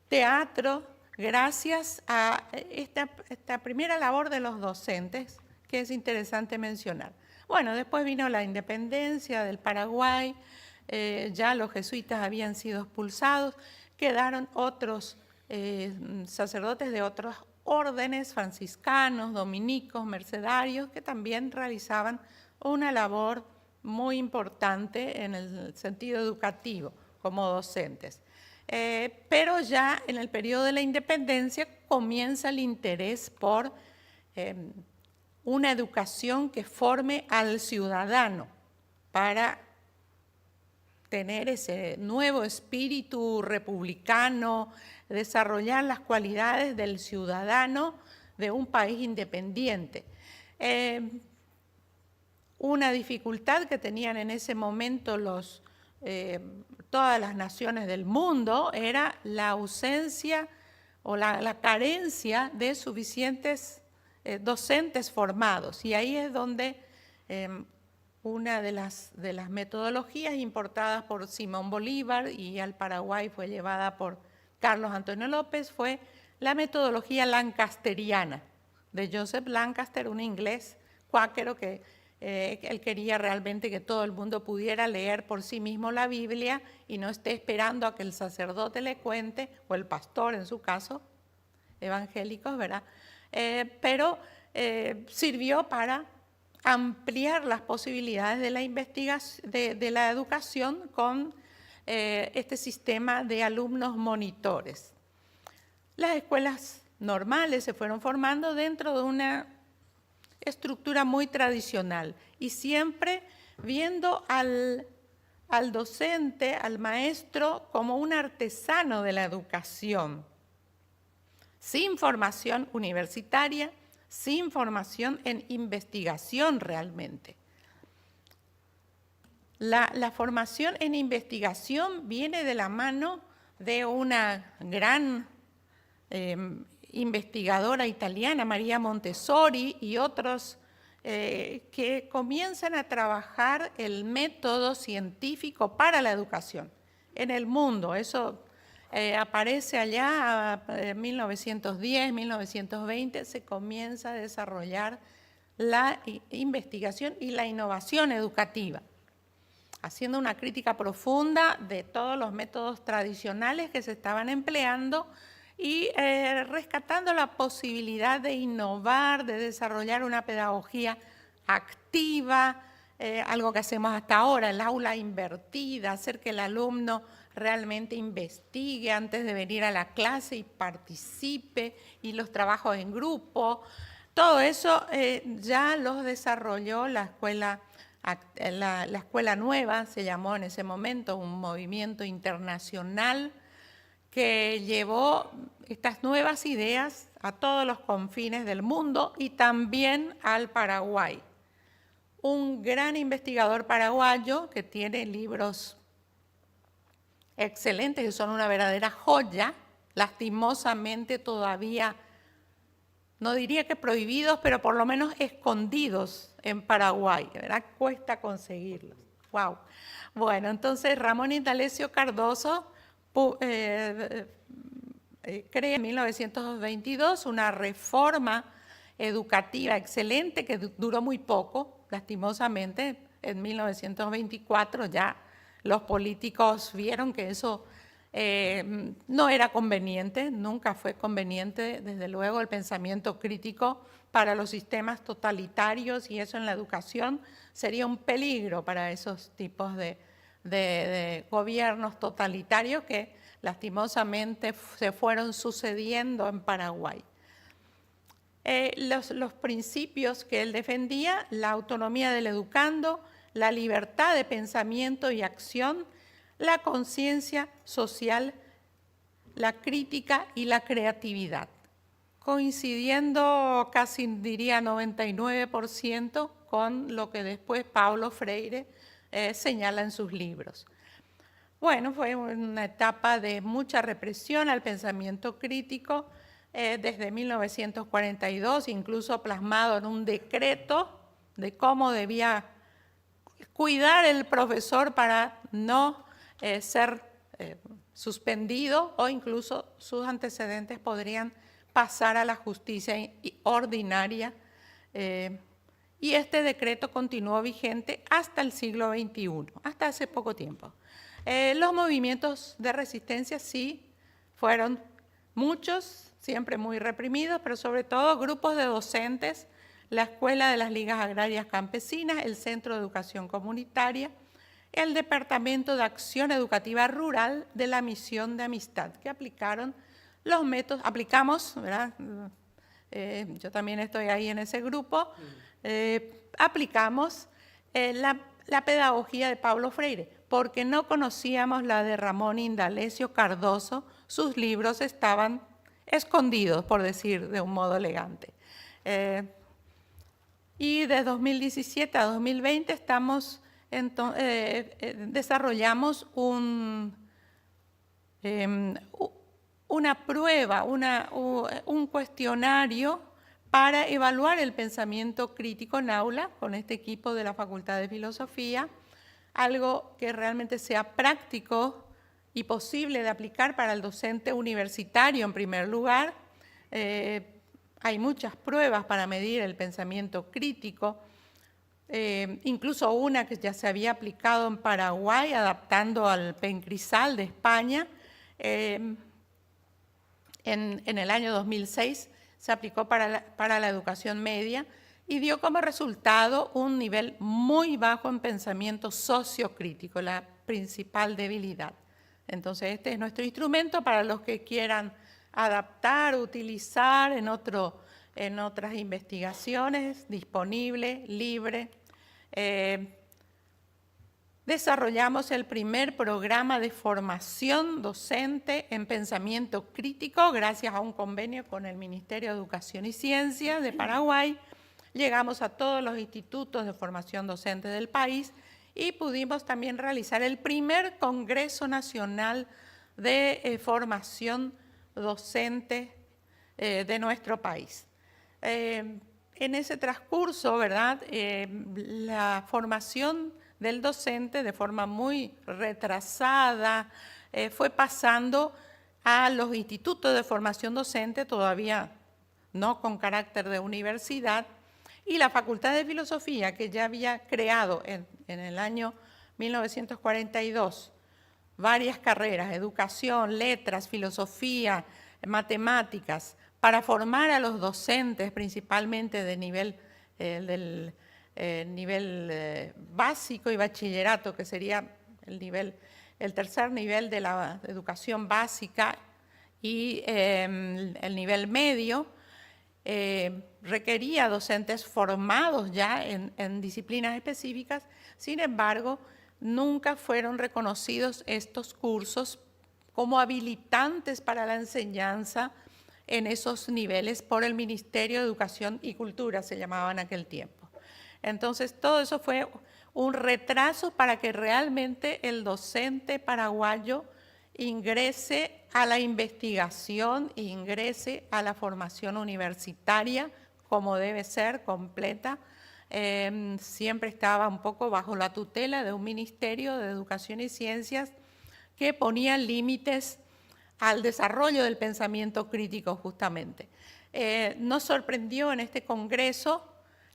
teatro, gracias a esta primera labor de los docentes, que es interesante mencionar. Bueno, después vino la independencia del Paraguay, ya los jesuitas habían sido expulsados, quedaron otros sacerdotes de otras órdenes, franciscanos, dominicos, mercedarios, que también realizaban una labor muy importante en el sentido educativo, como docentes. Pero ya en el periodo de la independencia comienza el interés por una educación que forme al ciudadano para tener ese nuevo espíritu republicano, desarrollar las cualidades del ciudadano de un país independiente. Una dificultad que tenían en ese momento todas las naciones del mundo era la ausencia o la carencia de suficientes docentes formados. Y ahí es donde una de las metodologías importadas por Simón Bolívar y al Paraguay fue llevada por Carlos Antonio López, fue la metodología lancasteriana de Joseph Lancaster, un inglés cuáquero que él quería realmente que todo el mundo pudiera leer por sí mismo la Biblia y no esté esperando a que el sacerdote le cuente, o el pastor en su caso, evangélicos, ¿verdad? Pero sirvió para ampliar las posibilidades de la investigación, de la educación con este sistema de alumnos monitores. Las escuelas normales se fueron formando dentro de una estructura muy tradicional y siempre viendo al docente, al maestro, como un artesano de la educación, sin formación universitaria, sin formación en investigación realmente. La formación en investigación viene de la mano de una gran investigadora italiana, María Montessori, y otros que comienzan a trabajar el método científico para la educación en el mundo. Eso aparece allá en 1910, 1920, se comienza a desarrollar la investigación y la innovación educativa, haciendo una crítica profunda de todos los métodos tradicionales que se estaban empleando y rescatando la posibilidad de innovar, de desarrollar una pedagogía activa, algo que hacemos hasta ahora, el aula invertida, hacer que el alumno realmente investigue antes de venir a la clase y participe, y los trabajos en grupo. Todo eso ya los desarrolló la Escuela Nueva, se llamó en ese momento, un movimiento internacional que llevó estas nuevas ideas a todos los confines del mundo y también al Paraguay. Un gran investigador paraguayo que tiene libros excelentes, que son una verdadera joya, lastimosamente todavía, no diría que prohibidos, pero por lo menos escondidos en Paraguay, ¿verdad? Cuesta conseguirlos. Wow. Bueno, entonces Ramón Indalecio Cardoso crea en 1922 una reforma educativa excelente que duró muy poco, lastimosamente. En 1924 ya los políticos vieron que eso no era conveniente, nunca fue conveniente, desde luego, el pensamiento crítico para los sistemas totalitarios, y eso en la educación sería un peligro para esos tipos de gobiernos totalitarios que lastimosamente se fueron sucediendo en Paraguay. Los principios que él defendía: la autonomía del educando, la libertad de pensamiento y acción, la conciencia social, la crítica y la creatividad, coincidiendo casi, diría, 99% con lo que después Paulo Freire señala en sus libros. Bueno, fue una etapa de mucha represión al pensamiento crítico, desde 1942, incluso plasmado en un decreto de cómo debía cuidar el profesor para no ser suspendido, o incluso sus antecedentes podrían pasar a la justicia ordinaria. Y este decreto continuó vigente hasta el siglo XXI, hasta hace poco tiempo. Los movimientos de resistencia sí fueron muchos, siempre muy reprimidos, pero sobre todo grupos de docentes, la Escuela de las Ligas Agrarias Campesinas, el Centro de Educación Comunitaria, el Departamento de Acción Educativa Rural de la Misión de Amistad, que aplicaron los métodos, ¿verdad? Yo también estoy ahí en ese grupo, aplicamos la pedagogía de Paulo Freire, porque no conocíamos la de Ramón Indalecio Cardoso. Sus libros estaban escondidos, por decir de un modo elegante. Y de 2017 a 2020 desarrollamos una prueba, un cuestionario para evaluar el pensamiento crítico en aula con este equipo de la Facultad de Filosofía, algo que realmente sea práctico y posible de aplicar para el docente universitario en primer lugar. Hay muchas pruebas para medir el pensamiento crítico, incluso una que ya se había aplicado en Paraguay, adaptando al PENCRISAL de España. En el año 2006 se aplicó para la educación media y dio como resultado un nivel muy bajo en pensamiento sociocrítico, la principal debilidad. Entonces, este es nuestro instrumento para los que quieran adaptar, utilizar en otras investigaciones, disponible, libre. Desarrollamos el primer programa de formación docente en pensamiento crítico gracias a un convenio con el Ministerio de Educación y Ciencia de Paraguay. Llegamos a todos los institutos de formación docente del país y pudimos también realizar el primer Congreso Nacional de Formación Docente de nuestro país. En ese transcurso, ¿verdad?, la formación del docente de forma muy retrasada fue pasando a los institutos de formación docente, todavía no con carácter de universidad, y la Facultad de Filosofía, que ya había creado en el año 1942 varias carreras, educación, letras, filosofía, matemáticas, para formar a los docentes principalmente de nivel básico y bachillerato, que sería el tercer nivel de la educación básica, y el nivel medio. Requería docentes formados ya en disciplinas específicas. Sin embargo, nunca fueron reconocidos estos cursos como habilitantes para la enseñanza en esos niveles por el Ministerio de Educación y Cultura, se llamaba en aquel tiempo. Entonces, todo eso fue un retraso para que realmente el docente paraguayo ingrese a la investigación, ingrese a la formación universitaria como debe ser, completa. Siempre estaba un poco bajo la tutela de un Ministerio de Educación y Ciencias que ponía límites al desarrollo del pensamiento crítico justamente. Nos sorprendió en este congreso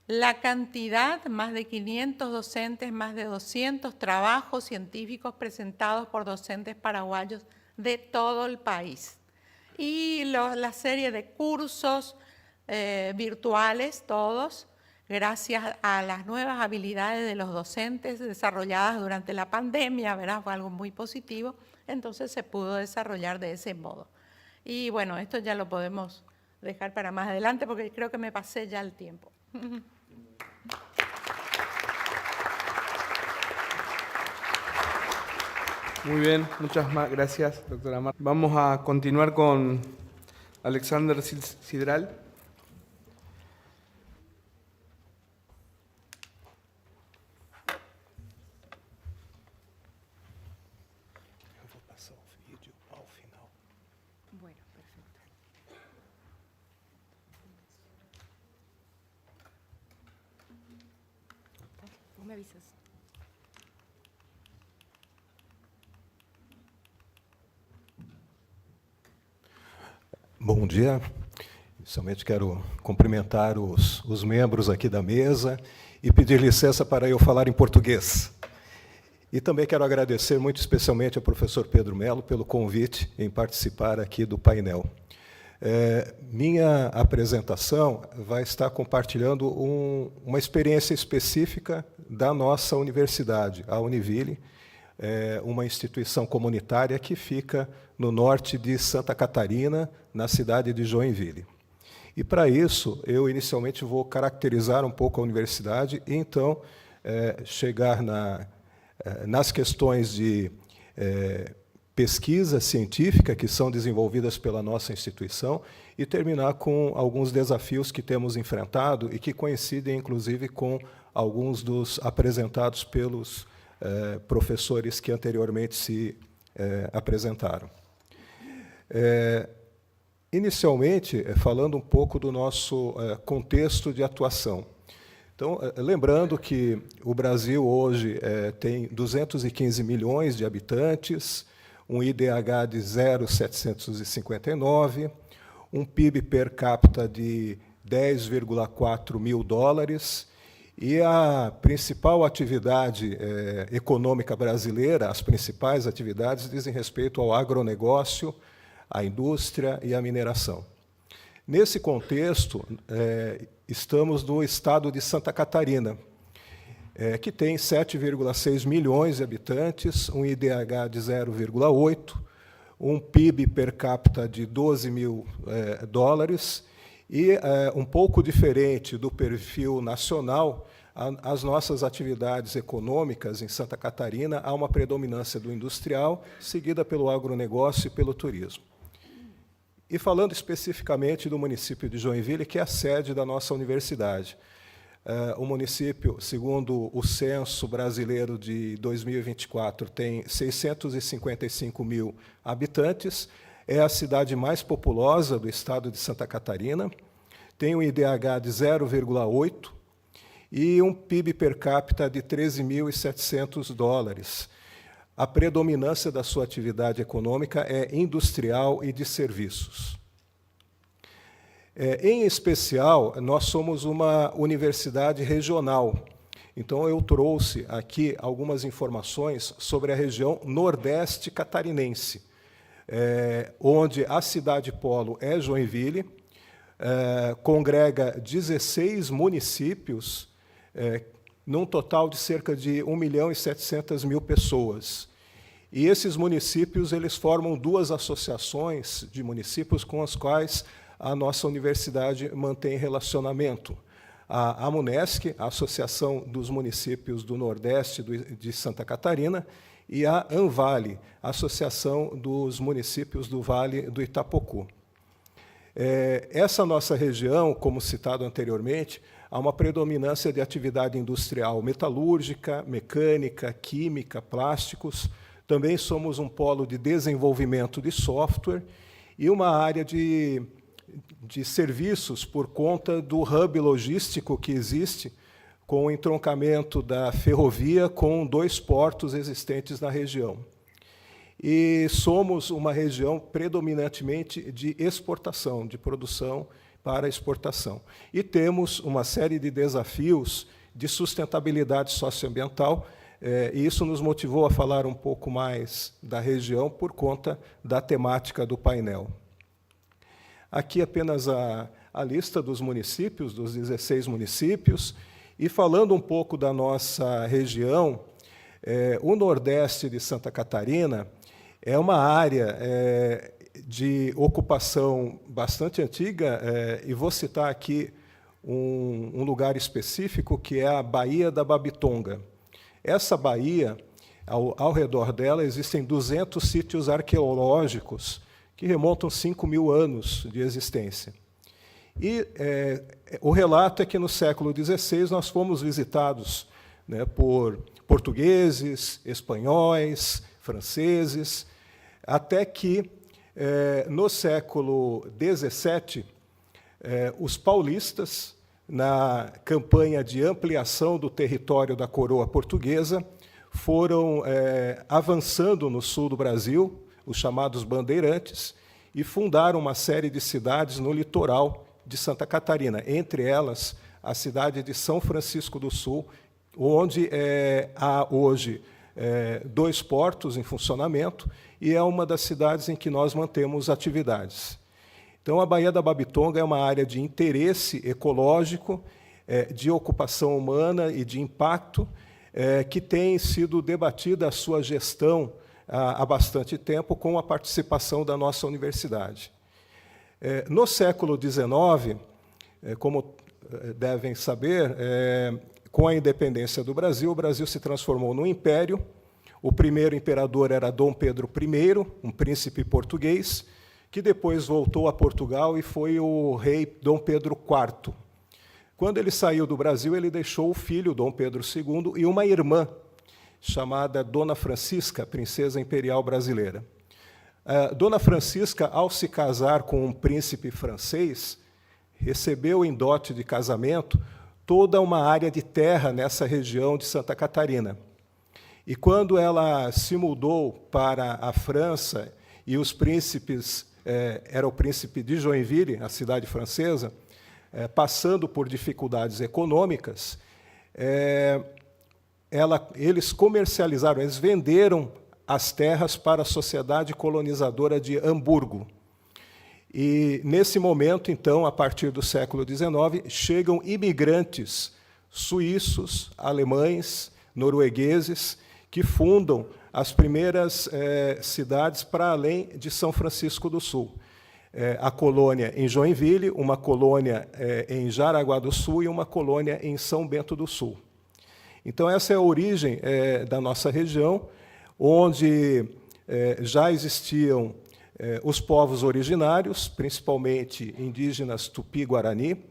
la cantidad, más de 500 docentes, más de 200 trabajos científicos presentados por docentes paraguayos de todo el país. Y la serie de cursos virtuales, todos, gracias a las nuevas habilidades de los docentes desarrolladas durante la pandemia, ¿verdad? Fue algo muy positivo, entonces se pudo desarrollar de ese modo. Y bueno, esto ya lo podemos dejar para más adelante porque creo que me pasé ya el tiempo. Muy bien, muchas gracias, doctora Marta. Vamos a continuar con Alexander Sidral. Bueno, perfecto. Vos me avisas. Bom dia. Inicialmente quero cumprimentar os membros aqui da mesa e pedir licença para eu falar em português. E também quero agradecer muito especialmente ao professor Pedro Mello pelo convite em participar aqui do painel. Minha apresentação vai estar compartilhando uma experiência específica da nossa universidade, a Univille, uma instituição comunitária que fica no norte de Santa Catarina, na cidade de Joinville. E, para isso, eu inicialmente vou caracterizar um pouco a universidade e, então, chegar nas questões de pesquisa científica que são desenvolvidas pela nossa instituição e terminar com alguns desafios que temos enfrentado e que coincidem, inclusive, com alguns dos apresentados pelos professores que anteriormente se apresentaram. Inicialmente, falando um pouco do nosso contexto de atuação. Então, lembrando que o Brasil hoje tem 215 milhões de habitantes, um IDH de 0,759, um PIB per capita de 10,4 mil dólares, e a principal atividade econômica brasileira, as principais atividades dizem respeito ao agronegócio, à indústria e à mineração. Nesse contexto, estamos no estado de Santa Catarina, que tem 7,6 milhões de habitantes, um IDH de 0,8, um PIB per capita de 12 mil dólares, e, um pouco diferente do perfil nacional, as nossas atividades econômicas em Santa Catarina, há uma predominância do industrial, seguida pelo agronegócio e pelo turismo. E falando especificamente do município de Joinville, que é a sede da nossa universidade. O município, segundo o Censo Brasileiro de 2024, tem 655 mil habitantes, é a cidade mais populosa do estado de Santa Catarina, tem um IDH de 0,8 e um PIB per capita de 13.700 dólares. A predominância da sua atividade econômica é industrial e de serviços. Em especial, nós somos uma universidade regional. Então, eu trouxe aqui algumas informações sobre a região nordeste catarinense, onde a cidade polo é Joinville, congrega 16 municípios, num total de cerca de 1.700.000 pessoas. E esses municípios eles formam duas associações de municípios com as quais a nossa universidade mantém relacionamento. A AMUNESC, a Associação dos Municípios do Nordeste de Santa Catarina, e a ANVALE, a Associação dos Municípios do Vale do Itapocu. Essa nossa região, como citado anteriormente, há uma predominância de atividade industrial metalúrgica, mecânica, química, plásticos. Também somos um polo de desenvolvimento de software e uma área de serviços por conta do hub logístico que existe com o entroncamento da ferrovia com 2 portos existentes na região. e somos uma região predominantemente de exportação, de produção para exportação. E temos uma série de desafios de sustentabilidade socioambiental, e isso nos motivou a falar um pouco mais da região por conta da temática do painel. Aqui apenas a lista dos municípios, dos 16 municípios, e falando um pouco da nossa região, o Nordeste de Santa Catarina é uma área de ocupação bastante antiga, e vou citar aqui um lugar específico, que é a Baía da Babitonga. Essa baía, ao redor dela, existem 200 sítios arqueológicos que remontam 5.000 anos de existência. E o relato é que, no século XVI, nós fomos visitados, né, por portugueses, espanhóis, franceses, até que, no século XVII, os paulistas, na campanha de ampliação do território da coroa portuguesa, foram avançando no sul do Brasil, os chamados bandeirantes, e fundaram uma série de cidades no litoral de Santa Catarina, entre elas a cidade de São Francisco do Sul, onde há hoje 2 portos em funcionamento, e é uma das cidades em que nós mantemos atividades. Então, a Baía da Babitonga é uma área de interesse ecológico, de ocupação humana e de impacto, que tem sido debatida a sua gestão há bastante tempo, com a participação da nossa universidade. No século XIX, como devem saber, com a independência do Brasil, o Brasil se transformou num império. O primeiro imperador era Dom Pedro I, um príncipe português, que depois voltou a Portugal e foi o rei Dom Pedro IV. Quando ele saiu do Brasil, ele deixou o filho, Dom Pedro II, e uma irmã, chamada Dona Francisca, princesa imperial brasileira. Dona Francisca, ao se casar com um príncipe francês, recebeu em dote de casamento toda uma área de terra nessa região de Santa Catarina. E quando ela se mudou para a França, e os príncipes, era o príncipe de Joinville, a cidade francesa, passando por dificuldades econômicas, eles comercializaram, eles venderam as terras para a sociedade colonizadora de Hamburgo. E, nesse momento, então, a partir do século XIX, chegam imigrantes suíços, alemães, noruegueses, que fundam as primeiras cidades para além de São Francisco do Sul. A colônia em Joinville, uma colônia em Jaraguá do Sul e uma colônia em São Bento do Sul. Então, essa é a origem da nossa região, onde já existiam os povos originários, principalmente indígenas Tupi-Guarani,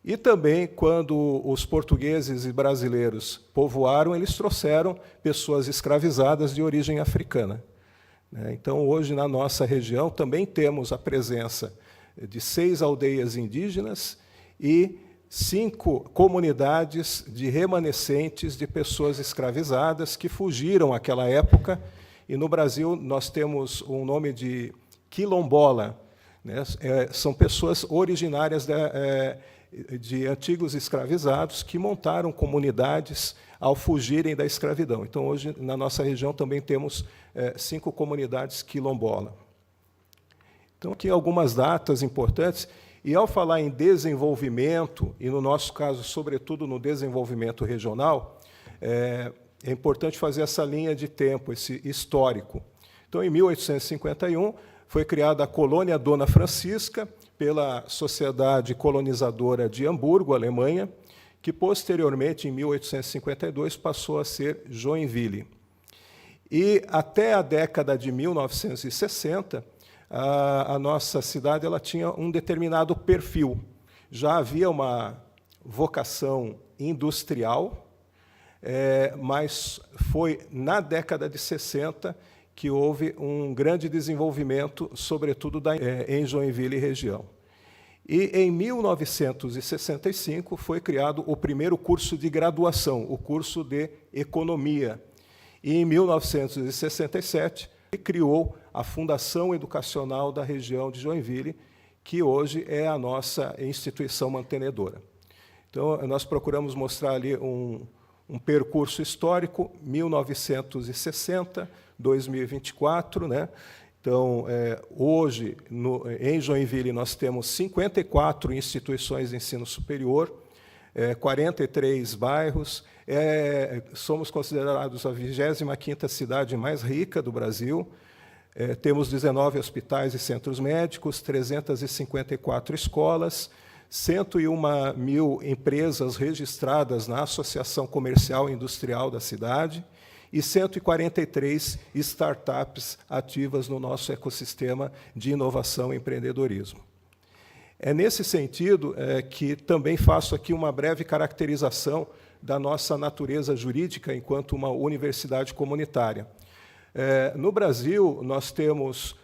e também, quando os portugueses e brasileiros povoaram, eles trouxeram pessoas escravizadas de origem africana. Então, hoje, na nossa região, também temos a presença de 6 aldeias indígenas e 5 comunidades de remanescentes de pessoas escravizadas que fugiram àquela época. E, no Brasil, nós temos um nome de quilombola, né? São pessoas originárias de antigos escravizados que montaram comunidades ao fugirem da escravidão. Então, hoje, na nossa região, também temos 5 comunidades quilombola. Então, aqui algumas datas importantes. E, ao falar em desenvolvimento, e, no nosso caso, sobretudo no desenvolvimento regional, é importante fazer essa linha de tempo, esse histórico. Então, em 1851, foi criada a Colônia Dona Francisca, pela Sociedade Colonizadora de Hamburgo, Alemanha, que, posteriormente, em 1852, passou a ser Joinville. E, até a década de 1960, a nossa cidade ela tinha um determinado perfil. Já havia uma vocação industrial, mas foi na década de 60 que houve um grande desenvolvimento, sobretudo em Joinville e região. E, em 1965, foi criado o primeiro curso de graduação, o curso de Economia. E, em 1967, e criou a Fundação Educacional da região de Joinville, que hoje é a nossa instituição mantenedora. Então, nós procuramos mostrar ali um percurso histórico, 1960, 2024, né? Então, hoje, em Joinville, nós temos 54 instituições de ensino superior, 43 bairros, somos considerados a 25ª cidade mais rica do Brasil, temos 19 hospitais e centros médicos, 354 escolas, 101 mil empresas registradas na Associação Comercial e Industrial da cidade e 143 startups ativas no nosso ecossistema de inovação e empreendedorismo. É nesse sentido que também faço aqui uma breve caracterização da nossa natureza jurídica enquanto uma universidade comunitária. No Brasil, nós temos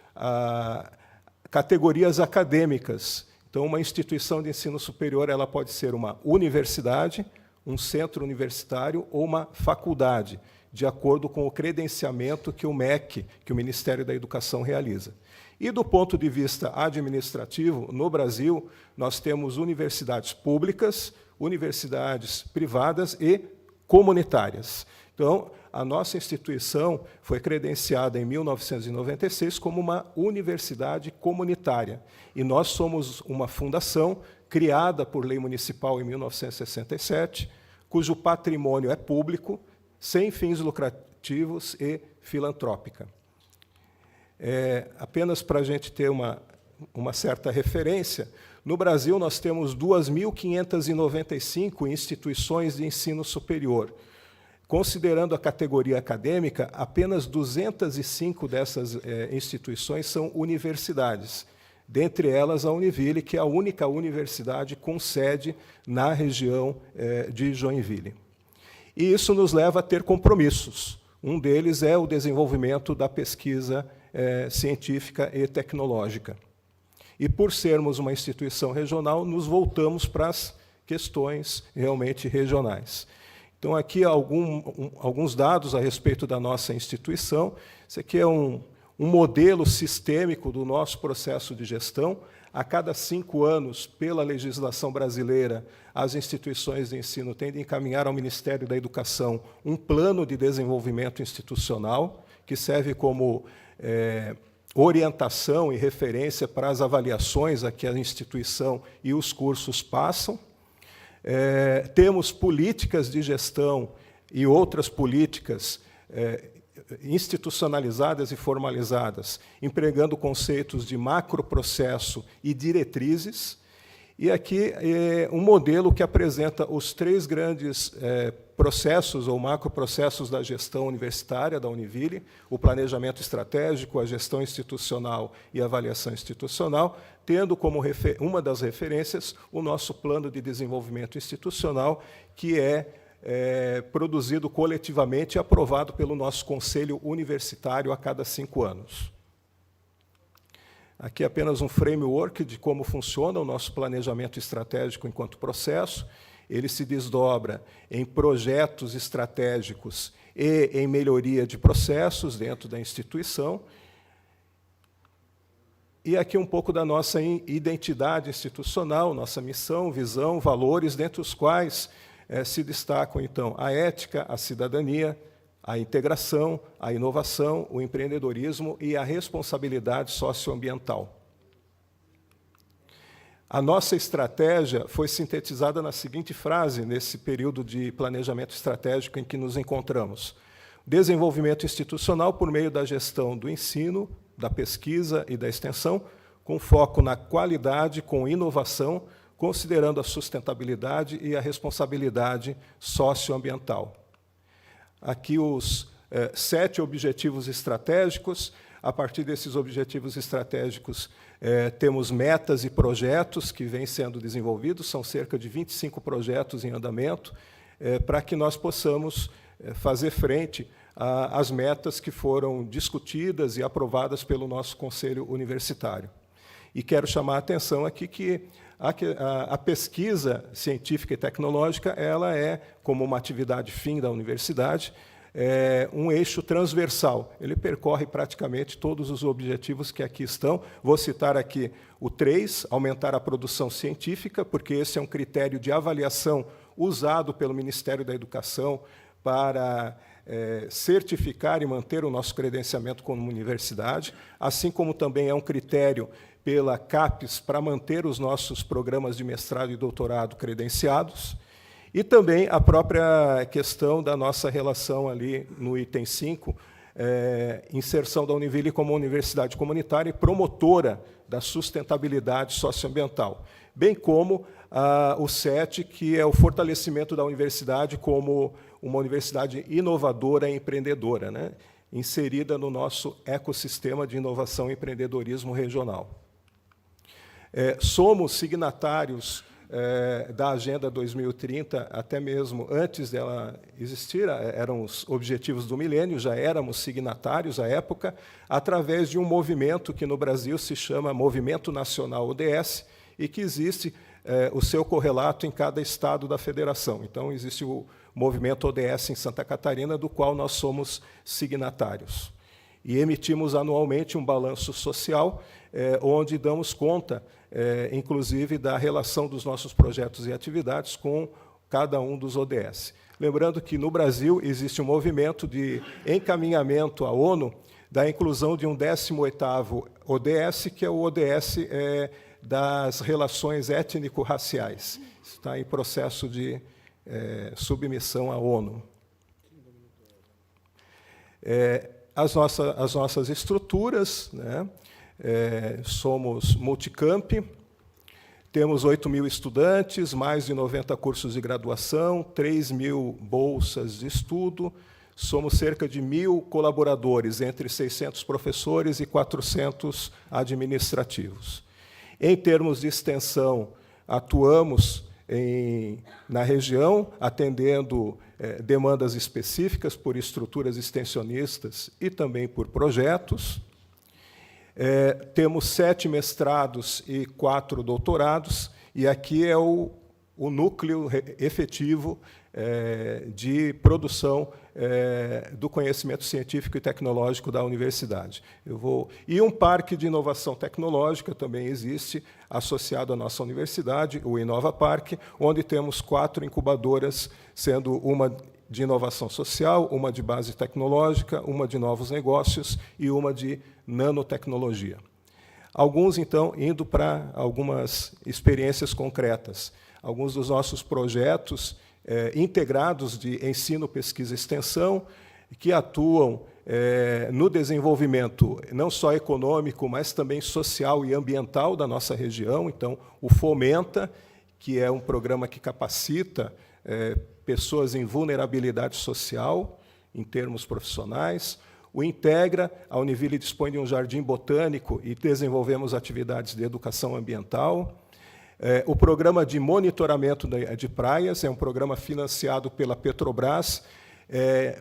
categorias acadêmicas. Então, uma instituição de ensino superior ela pode ser uma universidade, um centro universitário ou uma faculdade, de acordo com o credenciamento que o MEC, que o Ministério da Educação, realiza. E, do ponto de vista administrativo, no Brasil, nós temos universidades públicas, universidades privadas e comunitárias. Então, a nossa instituição foi credenciada em 1996 como uma universidade comunitária. E nós somos uma fundação criada por lei municipal em 1967, cujo patrimônio é público, sem fins lucrativos e filantrópica. Apenas para a gente ter uma certa referência, no Brasil nós temos 2.595 instituições de ensino superior. Considerando a categoria acadêmica, apenas 205 dessas instituições são universidades. Dentre elas, a Univille, que é a única universidade com sede na região de Joinville. E isso nos leva a ter compromissos. Um deles é o desenvolvimento da pesquisa científica e tecnológica. E, por sermos uma instituição regional, nos voltamos para as questões realmente regionais. Então, aqui alguns dados a respeito da nossa instituição. Isso aqui é um modelo sistêmico do nosso processo de gestão. A cada 5 anos, pela legislação brasileira, as instituições de ensino têm de encaminhar ao Ministério da Educação um plano de desenvolvimento institucional, que serve como orientação e referência para as avaliações a que a instituição e os cursos passam. Temos políticas de gestão e outras políticas institucionalizadas e formalizadas, empregando conceitos de macroprocesso e diretrizes. E aqui é um modelo que apresenta os 3 grandes processos ou macroprocessos da gestão universitária da Univille: o planejamento estratégico, a gestão institucional e a avaliação institucional, tendo como uma das referências o nosso plano de desenvolvimento institucional, que é produzido coletivamente e aprovado pelo nosso conselho universitário a cada 5 anos. Aqui é apenas um framework de como funciona o nosso planejamento estratégico enquanto processo. Ele se desdobra em projetos estratégicos e em melhoria de processos dentro da instituição. E aqui um pouco da nossa identidade institucional, nossa missão, visão, valores, dentre os quais se destacam, então, a ética, a cidadania, a integração, a inovação, o empreendedorismo e a responsabilidade socioambiental. A nossa estratégia foi sintetizada na seguinte frase, nesse período de planejamento estratégico em que nos encontramos: desenvolvimento institucional por meio da gestão do ensino, da pesquisa e da extensão, com foco na qualidade, com inovação, considerando a sustentabilidade e a responsabilidade socioambiental. Aqui os 7 objetivos estratégicos. A partir desses objetivos estratégicos, temos metas e projetos que vêm sendo desenvolvidos, são cerca de 25 projetos em andamento, para que nós possamos fazer frente às metas que foram discutidas e aprovadas pelo nosso Conselho Universitário. E quero chamar a atenção aqui que a pesquisa científica e tecnológica ela é, como uma atividade fim da universidade, um eixo transversal. Ele percorre praticamente todos os objetivos que aqui estão. Vou citar aqui o 3, aumentar a produção científica, porque esse é um critério de avaliação usado pelo Ministério da Educação para certificar e manter o nosso credenciamento como universidade, assim como também é um critério pela CAPES para manter os nossos programas de mestrado e doutorado credenciados, e também a própria questão da nossa relação ali no item 5, inserção da Univille como universidade comunitária e promotora da sustentabilidade socioambiental, bem como o 7, que é o fortalecimento da universidade como uma universidade inovadora e empreendedora, né, inserida no nosso ecossistema de inovação e empreendedorismo regional. Somos signatários da Agenda 2030, até mesmo antes dela existir, eram os Objetivos do Milênio, já éramos signatários à época, através de um movimento que no Brasil se chama Movimento Nacional ODS, e que existe o seu correlato em cada estado da federação. Então, existe o Movimento ODS em Santa Catarina, do qual nós somos signatários. E emitimos anualmente um balanço social, onde damos conta, inclusive, da relação dos nossos projetos e atividades com cada um dos ODS. Lembrando que, no Brasil, existe um movimento de encaminhamento à ONU da inclusão de um 18º ODS, que é o ODS das relações étnico-raciais. Está em processo de submissão à ONU. As nossas estruturas, né? Somos multicamp, temos 8.000 estudantes, mais de 90 cursos de graduação, 3.000 bolsas de estudo, somos cerca de 1.000 colaboradores, entre 600 professores e 400 administrativos. Em termos de extensão, atuamos na região, atendendo demandas específicas por estruturas extensionistas e também por projetos. Temos 7 mestrados e 4 doutorados, e aqui é o núcleo efetivo de produção do conhecimento científico e tecnológico da universidade. E um parque de inovação tecnológica também existe, associado à nossa universidade, o Inova Parque, onde temos 4 incubadoras, sendo uma de inovação social, uma de base tecnológica, uma de novos negócios e uma de nanotecnologia. Alguns, então, indo para algumas experiências concretas. Alguns dos nossos projetos integrados de ensino, pesquisa e extensão, que atuam no desenvolvimento não só econômico, mas também social e ambiental da nossa região. Então, o Fomenta, que é um programa que capacita pessoas em vulnerabilidade social, em termos profissionais. O Integra, a Univille dispõe de um jardim botânico e desenvolvemos atividades de educação ambiental. O programa de monitoramento de praias é um programa financiado pela Petrobras.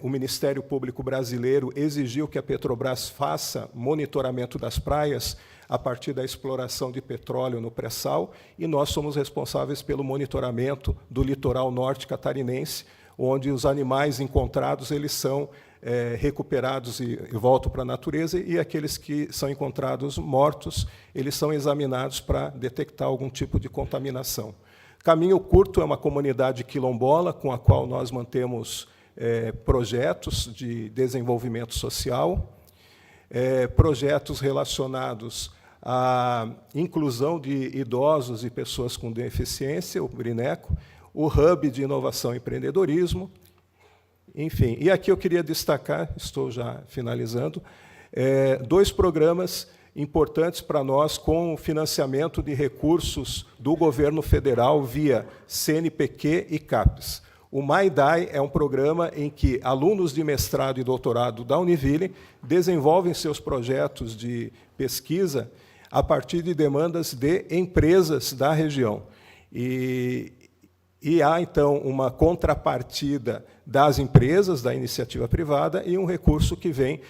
O Ministério Público Brasileiro exigiu que a Petrobras faça monitoramento das praias a partir da exploração de petróleo no pré-sal, e nós somos responsáveis pelo monitoramento do litoral norte catarinense, onde os animais encontrados eles são recuperados e voltam para a natureza, e aqueles que são encontrados mortos, eles são examinados para detectar algum tipo de contaminação. Caminho Curto é uma comunidade quilombola com a qual nós mantemos projetos de desenvolvimento social, projetos relacionados à inclusão de idosos e pessoas com deficiência, o Brineco, o Hub de Inovação e Empreendedorismo, enfim. E aqui eu queria destacar, estou já finalizando, 2 programas importantes para nós com financiamento de recursos do governo federal via CNPq e CAPES. O MyDai é um programa em que alunos de mestrado e doutorado da Univille desenvolvem seus projetos de pesquisa a partir de demandas de empresas da região. E E há, então, uma contrapartida das empresas, da iniciativa privada, e um recurso que vem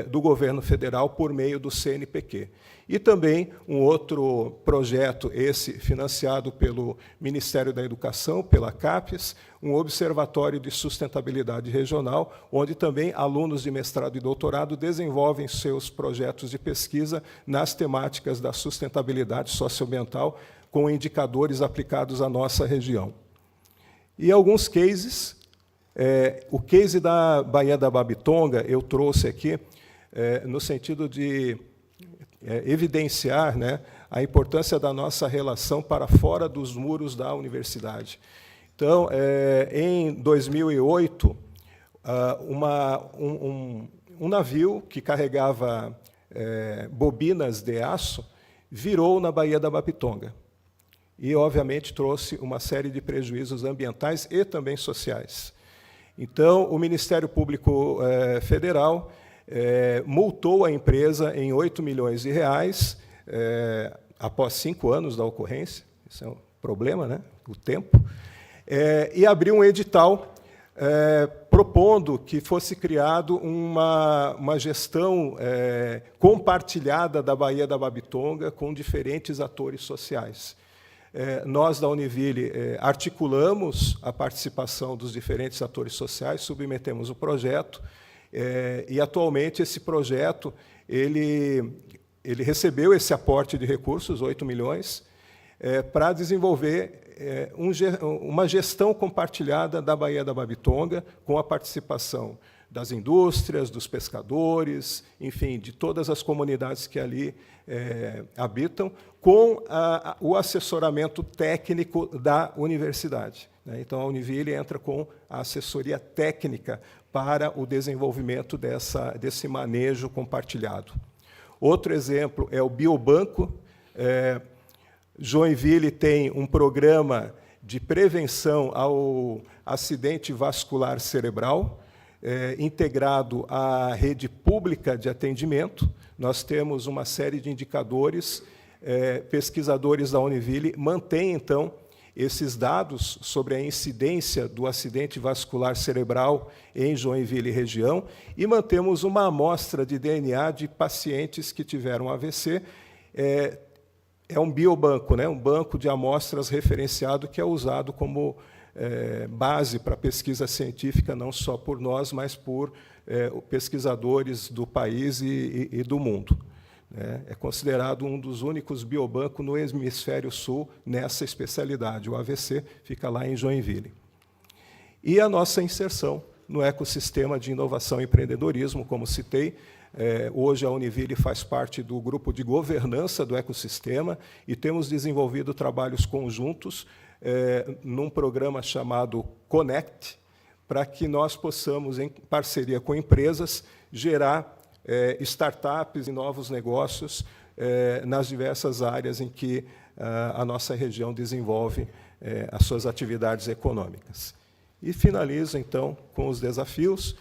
do governo federal por meio do CNPq. E também um outro projeto, esse financiado pelo Ministério da Educação, pela CAPES, um observatório de sustentabilidade regional, onde também alunos de mestrado e doutorado desenvolvem seus projetos de pesquisa nas temáticas da sustentabilidade socioambiental, com indicadores aplicados à nossa região. E alguns cases, o case da Baía da Babitonga eu trouxe aqui no sentido de evidenciar, né, a importância da nossa relação para fora dos muros da universidade. Então, em 2008, um navio que carregava bobinas de aço virou na Baía da Babitonga. E, obviamente, trouxe uma série de prejuízos ambientais e também sociais. Então, o Ministério Público Federal multou a empresa em R$8 milhões, após 5 anos da ocorrência, isso é um problema, né? O tempo, e abriu um edital propondo que fosse criado uma gestão compartilhada da Baía da Babitonga com diferentes atores sociais. Nós, da Univille, articulamos a participação dos diferentes atores sociais, submetemos o projeto, e, atualmente, esse projeto ele recebeu esse aporte de recursos, 8 milhões, para desenvolver uma gestão compartilhada da Baía da Babitonga, com a participação das indústrias, dos pescadores, enfim, de todas as comunidades que ali habitam, com o assessoramento técnico da universidade. Então, a Univille entra com a assessoria técnica para o desenvolvimento desse manejo compartilhado. Outro exemplo é o Biobanco. Joinville tem um programa de prevenção ao acidente vascular cerebral, integrado à rede pública de atendimento. Nós temos uma série de indicadores. Pesquisadores da Univille mantêm, então, esses dados sobre a incidência do acidente vascular cerebral em Joinville e região, e mantemos uma amostra de DNA de pacientes que tiveram AVC. É um biobanco, né? Um banco de amostras referenciado que é usado como base para pesquisa científica, não só por nós, mas por pesquisadores do país e do mundo. É considerado um dos únicos biobancos no hemisfério sul nessa especialidade. O AVC fica lá em Joinville. E a nossa inserção no ecossistema de inovação e empreendedorismo, como citei. Hoje a Univille faz parte do grupo de governança do ecossistema e temos desenvolvido trabalhos conjuntos num programa chamado Connect, para que nós possamos, em parceria com empresas, gerar startups e novos negócios nas diversas áreas em que a nossa região desenvolve as suas atividades econômicas. E finalizo, então, com os desafios.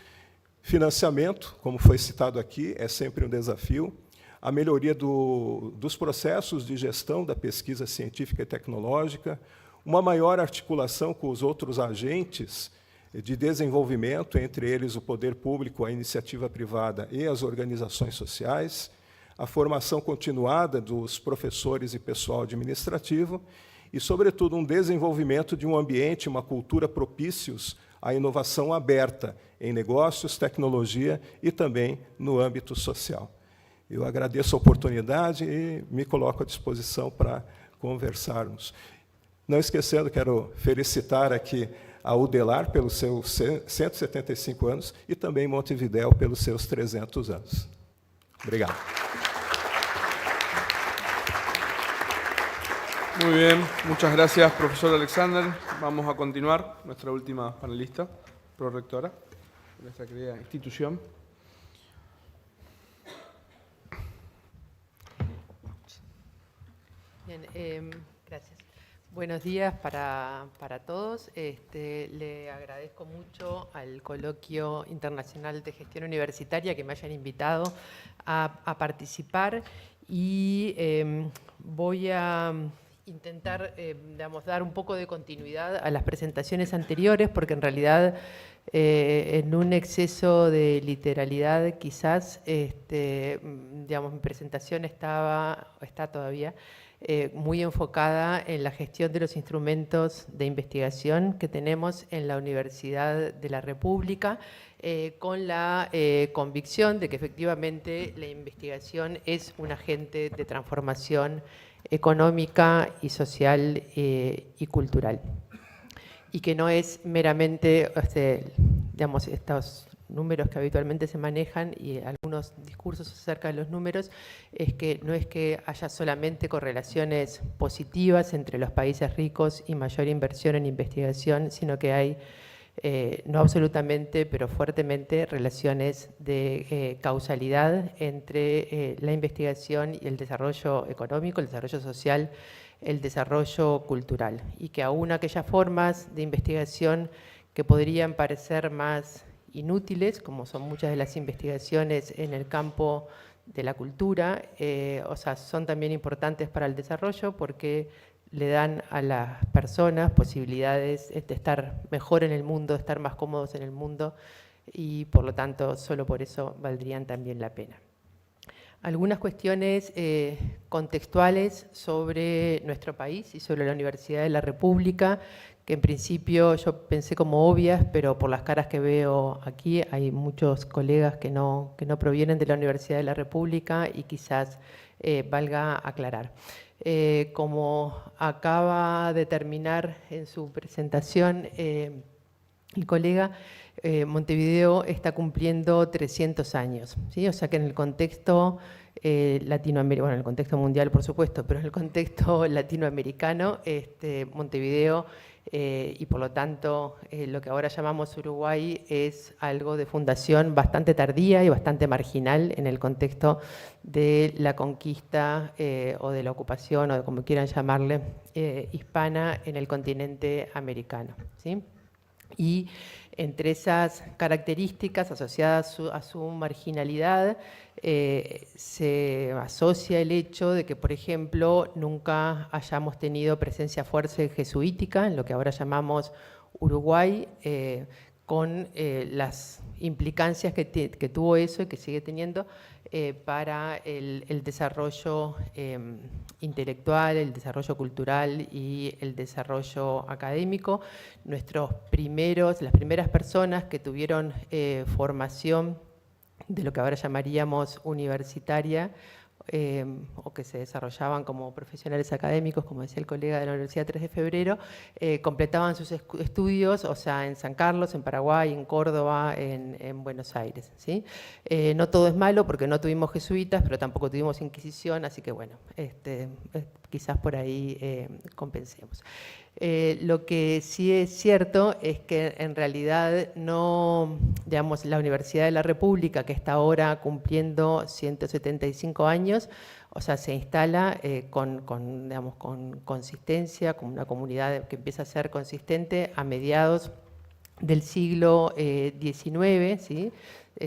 Financiamento, como foi citado aqui, é sempre um desafio. A melhoria dos processos de gestão da pesquisa científica e tecnológica, uma maior articulação com os outros agentes de desenvolvimento, entre eles o poder público, a iniciativa privada e as organizações sociais, a formação continuada dos professores e pessoal administrativo e, sobretudo, um desenvolvimento de um ambiente, uma cultura propícios à inovação aberta em negócios, tecnologia e também no âmbito social. Eu agradeço a oportunidade e me coloco à disposição para conversarmos. Não esquecendo, quero felicitar aqui a UDELAR pelos seus 175 anos e também Montevidéu pelos seus 300 anos. Obrigado. Muy bien, muchas gracias, profesor Alexander. Vamos a continuar. Nuestra última panelista, prorectora de nuestra querida institución. Bien, gracias. Buenos días para todos. Le agradezco mucho al Coloquio Internacional de Gestión Universitaria que me hayan invitado a participar y voy a intentar, digamos, dar un poco de continuidad a las presentaciones anteriores, porque en realidad en un exceso de literalidad quizás, digamos, mi presentación está todavía muy enfocada en la gestión de los instrumentos de investigación que tenemos en la Universidad de la República, con la convicción de que efectivamente la investigación es un agente de transformación económica y social y cultural. Y que no es meramente, digamos, estos números que habitualmente se manejan y algunos discursos acerca de los números, es que no es que haya solamente correlaciones positivas entre los países ricos y mayor inversión en investigación, sino que hay, no absolutamente, pero fuertemente, relaciones de causalidad entre la investigación y el desarrollo económico, el desarrollo social, el desarrollo cultural, y que aún aquellas formas de investigación que podrían parecer más inútiles, como son muchas de las investigaciones en el campo de la cultura, o sea, son también importantes para el desarrollo porque le dan a las personas posibilidades de estar mejor en el mundo, de estar más cómodos en el mundo, y por lo tanto, solo por eso valdrían también la pena. Algunas cuestiones contextuales sobre nuestro país y sobre la Universidad de la República, que en principio yo pensé como obvias, pero por las caras que veo aquí hay muchos colegas que no provienen de la Universidad de la República y quizás valga aclarar. Como acaba de terminar en su presentación el colega, Montevideo está cumpliendo 300 años, ¿sí? O sea que en el contexto latinoamericano, bueno, en el contexto mundial por supuesto, pero en el contexto latinoamericano, Montevideo y por lo tanto lo que ahora llamamos Uruguay es algo de fundación bastante tardía y bastante marginal en el contexto de la conquista o de la ocupación, o de como quieran llamarle, hispana en el continente americano, ¿sí? Y entre esas características asociadas a su marginalidad se asocia el hecho de que, por ejemplo, nunca hayamos tenido presencia fuerte jesuítica en lo que ahora llamamos Uruguay, con las implicancias que tuvo eso y que sigue teniendo para el desarrollo intelectual, el desarrollo cultural y el desarrollo académico. Las primeras personas que tuvieron formación de lo que ahora llamaríamos universitaria, o que se desarrollaban como profesionales académicos, como decía el colega de la Universidad 3 de Febrero, completaban sus estudios, o sea, en San Carlos, en Paraguay, en Córdoba, en Buenos Aires, ¿sí? No todo es malo porque no tuvimos jesuitas, pero tampoco tuvimos Inquisición, así que bueno, quizás por ahí compensemos. Lo que sí es cierto es que en realidad no, digamos, la Universidad de la República, que está ahora cumpliendo 175 años, o sea, se instala con consistencia, como una comunidad que empieza a ser consistente a mediados del siglo XIX, ¿sí?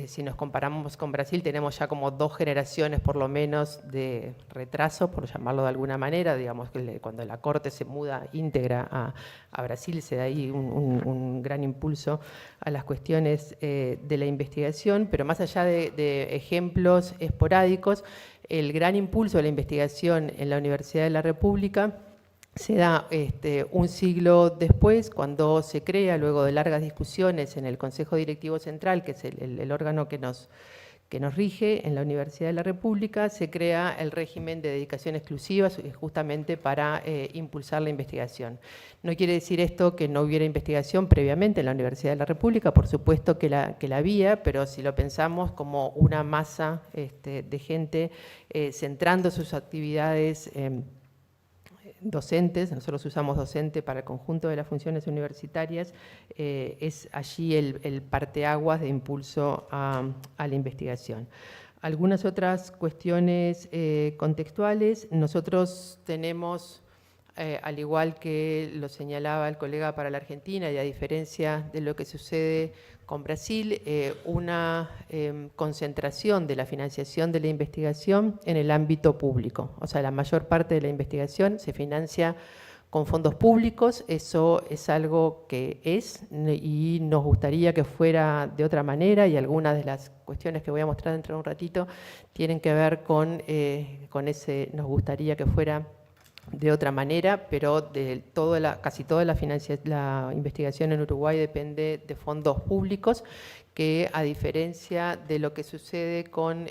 Si nos comparamos con Brasil, tenemos ya como 2 generaciones por lo menos de retraso, por llamarlo de alguna manera, digamos que cuando la Corte se muda íntegra a Brasil se da ahí un gran impulso a las cuestiones de la investigación, pero más allá de ejemplos esporádicos, el gran impulso de la investigación en la Universidad de la República se da un siglo después, cuando se crea, luego de largas discusiones en el Consejo Directivo Central, que es el órgano que nos rige en la Universidad de la República, se crea el régimen de dedicación exclusiva justamente para impulsar la investigación. No quiere decir esto que no hubiera investigación previamente en la Universidad de la República, por supuesto que la había, pero si lo pensamos como una masa de gente centrando sus actividades docentes, nosotros usamos docente para el conjunto de las funciones universitarias, es allí el parteaguas de impulso a la investigación. Algunas otras cuestiones contextuales, nosotros tenemos, al igual que lo señalaba el colega para la Argentina, y a diferencia de lo que sucede con Brasil una concentración de la financiación de la investigación en el ámbito público. O sea, la mayor parte de la investigación se financia con fondos públicos. Eso es algo que es y nos gustaría que fuera de otra manera, y algunas de las cuestiones que voy a mostrar dentro de un ratito tienen que ver con ese nos gustaría que fuera de otra manera, pero casi toda la investigación en Uruguay depende de fondos públicos, que a diferencia de lo que sucede con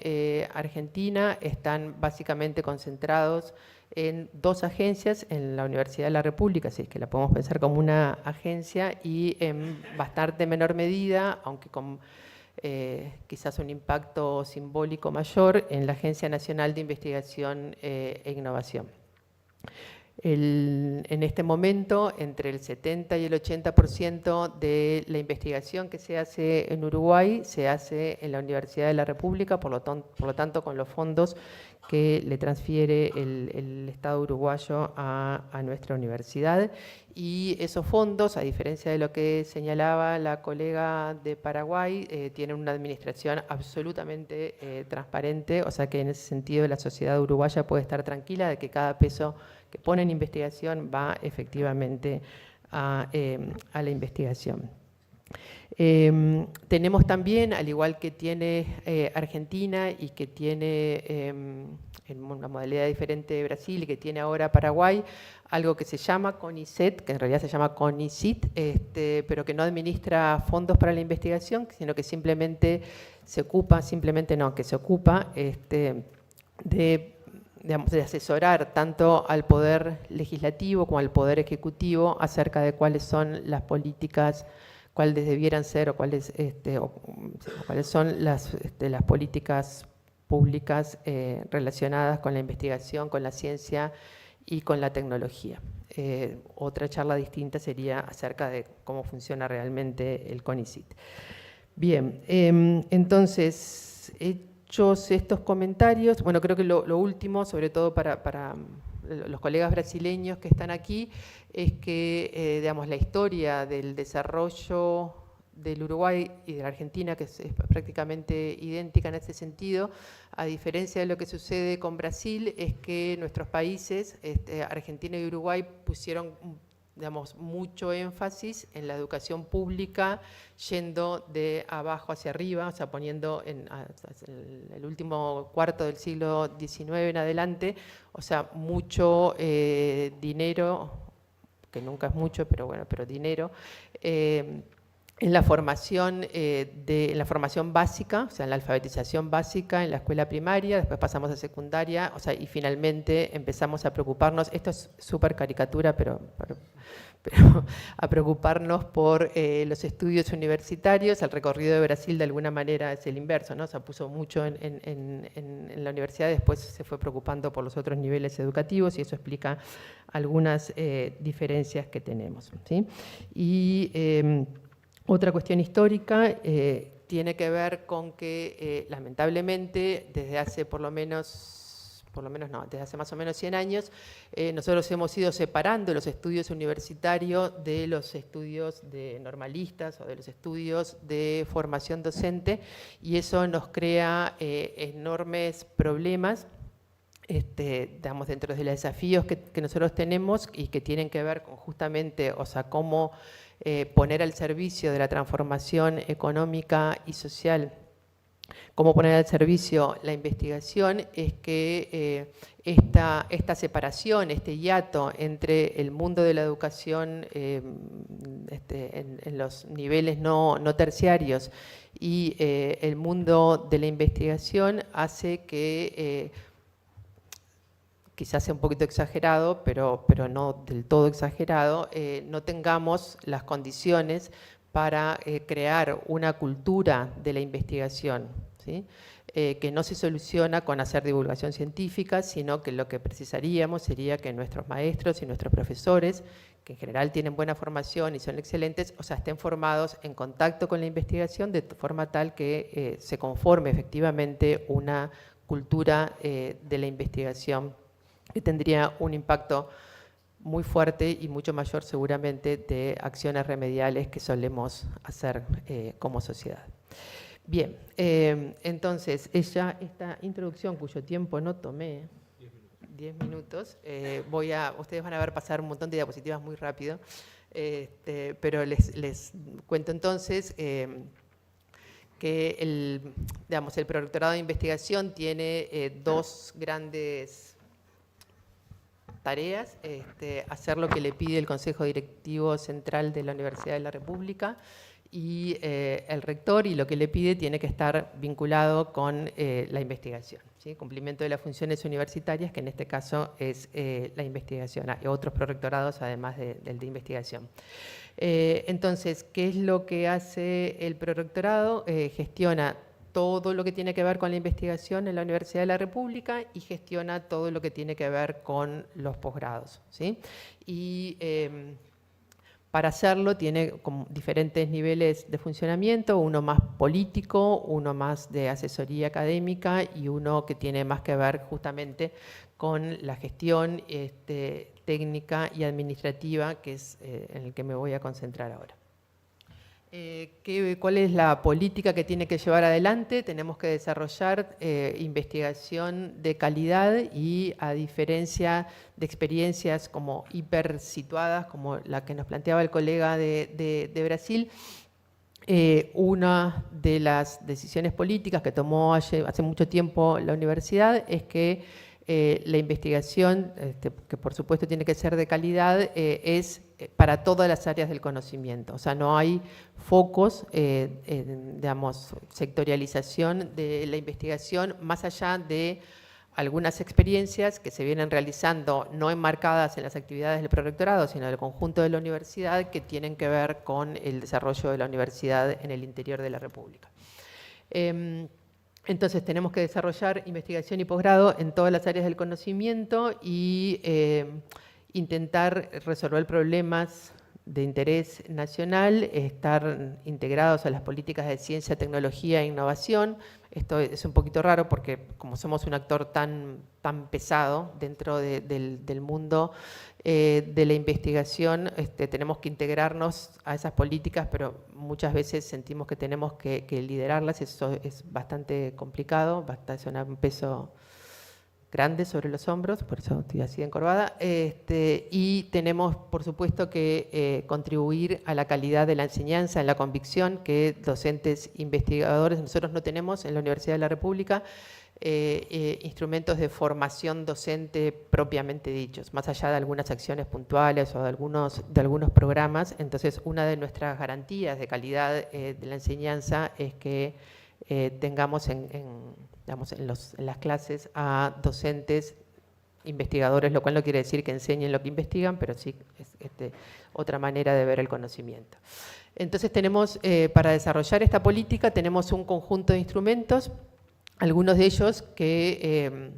Argentina, están básicamente concentrados en dos agencias, en la Universidad de la República, si es que la podemos pensar como una agencia, y en bastante menor medida, aunque con quizás un impacto simbólico mayor, en la Agencia Nacional de Investigación e Innovación. En este momento, entre el 70 y el 80% de la investigación que se hace en Uruguay se hace en la Universidad de la República, por lo tanto con los fondos que le transfiere el Estado uruguayo a nuestra universidad. Y esos fondos, a diferencia de lo que señalaba la colega de Paraguay, tienen una administración absolutamente transparente, o sea que en ese sentido la sociedad uruguaya puede estar tranquila de que cada peso que pone en investigación va efectivamente a la investigación. Tenemos también, al igual que tiene Argentina y que tiene en una modalidad diferente de Brasil y que tiene ahora Paraguay, algo que se llama CONICET, que en realidad se llama CONICIT, pero que no administra fondos para la investigación, sino que simplemente se ocupa, de asesorar tanto al Poder Legislativo como al Poder Ejecutivo acerca de cuáles son las políticas, cuáles debieran ser o cuáles son las políticas públicas relacionadas con la investigación, con la ciencia y con la tecnología. Otra charla distinta sería acerca de cómo funciona realmente el CONICIT. Bien, entonces, hechos estos comentarios, bueno, creo que lo último, sobre todo para los colegas brasileños que están aquí, es que digamos, la historia del desarrollo del Uruguay y de la Argentina, que es prácticamente idéntica en ese sentido, a diferencia de lo que sucede con Brasil, es que nuestros países, Argentina y Uruguay, pusieron, digamos, mucho énfasis en la educación pública, yendo de abajo hacia arriba, o sea, poniendo en el último cuarto del siglo XIX en adelante, o sea, mucho dinero, que nunca es mucho, pero bueno, pero dinero, en la formación, la formación básica, o sea, en la alfabetización básica, en la escuela primaria, después pasamos a secundaria, o sea, y finalmente empezamos a preocuparnos, esto es súper caricatura, pero a preocuparnos por los estudios universitarios. El recorrido de Brasil de alguna manera es el inverso, ¿no? Se puso mucho en la universidad, después se fue preocupando por los otros niveles educativos, y eso explica algunas diferencias que tenemos, ¿sí? Y otra cuestión histórica tiene que ver con que, lamentablemente, desde hace desde hace más o menos 100 años, nosotros hemos ido separando los estudios universitarios de los estudios de normalistas o de los estudios de formación docente, y eso nos crea enormes problemas, digamos, dentro de los desafíos que nosotros tenemos y que tienen que ver con justamente, o sea, cómo poner al servicio de la transformación económica y social, cómo poner al servicio la investigación, es que esta separación, este hiato entre el mundo de la educación en los niveles no terciarios y el mundo de la investigación hace que quizás sea un poquito exagerado, pero no del todo exagerado, no tengamos las condiciones para crear una cultura de la investigación, ¿sí? Que no se soluciona con hacer divulgación científica, sino que lo que precisaríamos sería que nuestros maestros y nuestros profesores, que en general tienen buena formación y son excelentes, o sea, estén formados en contacto con la investigación de forma tal que se conforme efectivamente una cultura de la investigación que tendría un impacto muy fuerte y mucho mayor seguramente de acciones remediales que solemos hacer como sociedad. Bien, entonces, esta introducción, cuyo tiempo no tomé, 10 minutos, ustedes van a ver pasar un montón de diapositivas muy rápido, pero les cuento entonces que el Protectorado de Investigación tiene dos grandes tareas: hacer lo que le pide el Consejo Directivo Central de la Universidad de la República, y el rector, y lo que le pide tiene que estar vinculado con la investigación, ¿sí? Cumplimiento de las funciones universitarias, que en este caso es la investigación, hay otros prorectorados además del de investigación. Entonces, ¿qué es lo que hace el prorectorado? Gestiona todo lo que tiene que ver con la investigación en la Universidad de la República y gestiona todo lo que tiene que ver con los posgrados, ¿sí? Y para hacerlo tiene como diferentes niveles de funcionamiento, uno más político, uno más de asesoría académica y uno que tiene más que ver justamente con la gestión técnica y administrativa, que es en el que me voy a concentrar ahora. ¿Cuál es la política que tiene que llevar adelante? Tenemos que desarrollar investigación de calidad y, a diferencia de experiencias como hipersituadas, como la que nos planteaba el colega de Brasil, una de las decisiones políticas que tomó hace mucho tiempo la universidad es que la investigación, que por supuesto tiene que ser de calidad, es para todas las áreas del conocimiento. O sea, no hay focos, digamos, sectorialización de la investigación más allá de algunas experiencias que se vienen realizando, no enmarcadas en las actividades del prorectorado, sino del conjunto de la universidad, que tienen que ver con el desarrollo de la universidad en el interior de la República. Entonces, tenemos que desarrollar investigación y posgrado en todas las áreas del conocimiento y intentar resolver problemas de interés nacional, estar integrados a las políticas de ciencia, tecnología e innovación. Esto es un poquito raro porque como somos un actor tan pesado dentro del mundo de la investigación, tenemos que integrarnos a esas políticas, pero muchas veces sentimos que tenemos que liderarlas. Eso es bastante complicado, es un peso grande sobre los hombros, por eso estoy así encorvada, y tenemos, por supuesto, que contribuir a la calidad de la enseñanza, en la convicción que docentes investigadores, nosotros no tenemos en la Universidad de la República instrumentos de formación docente propiamente dichos, más allá de algunas acciones puntuales o de algunos programas. Entonces, una de nuestras garantías de calidad de la enseñanza es que tengamos en las clases a docentes investigadores, lo cual no quiere decir que enseñen lo que investigan, pero sí es otra manera de ver el conocimiento. Entonces tenemos, para desarrollar esta política, tenemos un conjunto de instrumentos, algunos de ellos que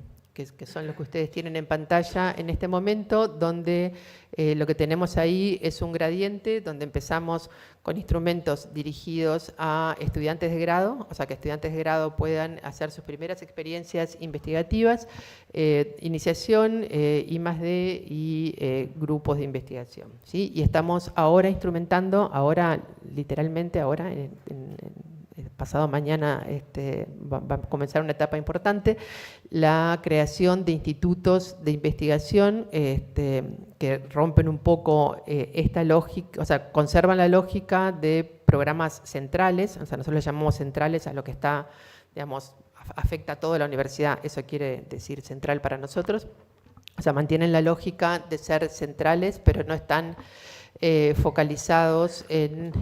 son los que ustedes tienen en pantalla en este momento, donde lo que tenemos ahí es un gradiente, donde empezamos con instrumentos dirigidos a estudiantes de grado, o sea que estudiantes de grado puedan hacer sus primeras experiencias investigativas, iniciación, I+D y grupos de investigación, ¿sí? Y estamos ahora instrumentando, literalmente ahora, pasado mañana va a comenzar una etapa importante, la creación de institutos de investigación que rompen un poco esta lógica, o sea, conservan la lógica de programas centrales, o sea, nosotros le llamamos centrales a lo que está, digamos, afecta a toda la universidad, eso quiere decir central para nosotros, o sea, mantienen la lógica de ser centrales, pero no están focalizados en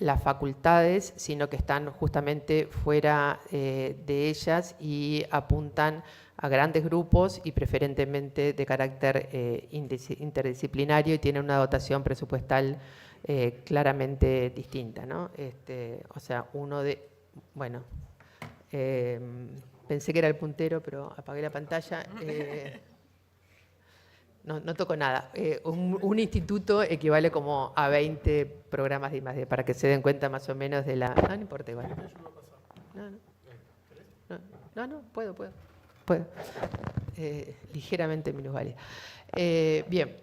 las facultades, sino que están justamente fuera de ellas y apuntan a grandes grupos y preferentemente de carácter interdisciplinario, y tienen una dotación presupuestal claramente distinta, ¿no? O sea, pensé que era el puntero, pero apagué la pantalla. No toco nada. Un instituto equivale como a 20 programas de I+D, para que se den cuenta más o menos de la... No importa, igual. No, puedo. ligeramente minusválida. Bien,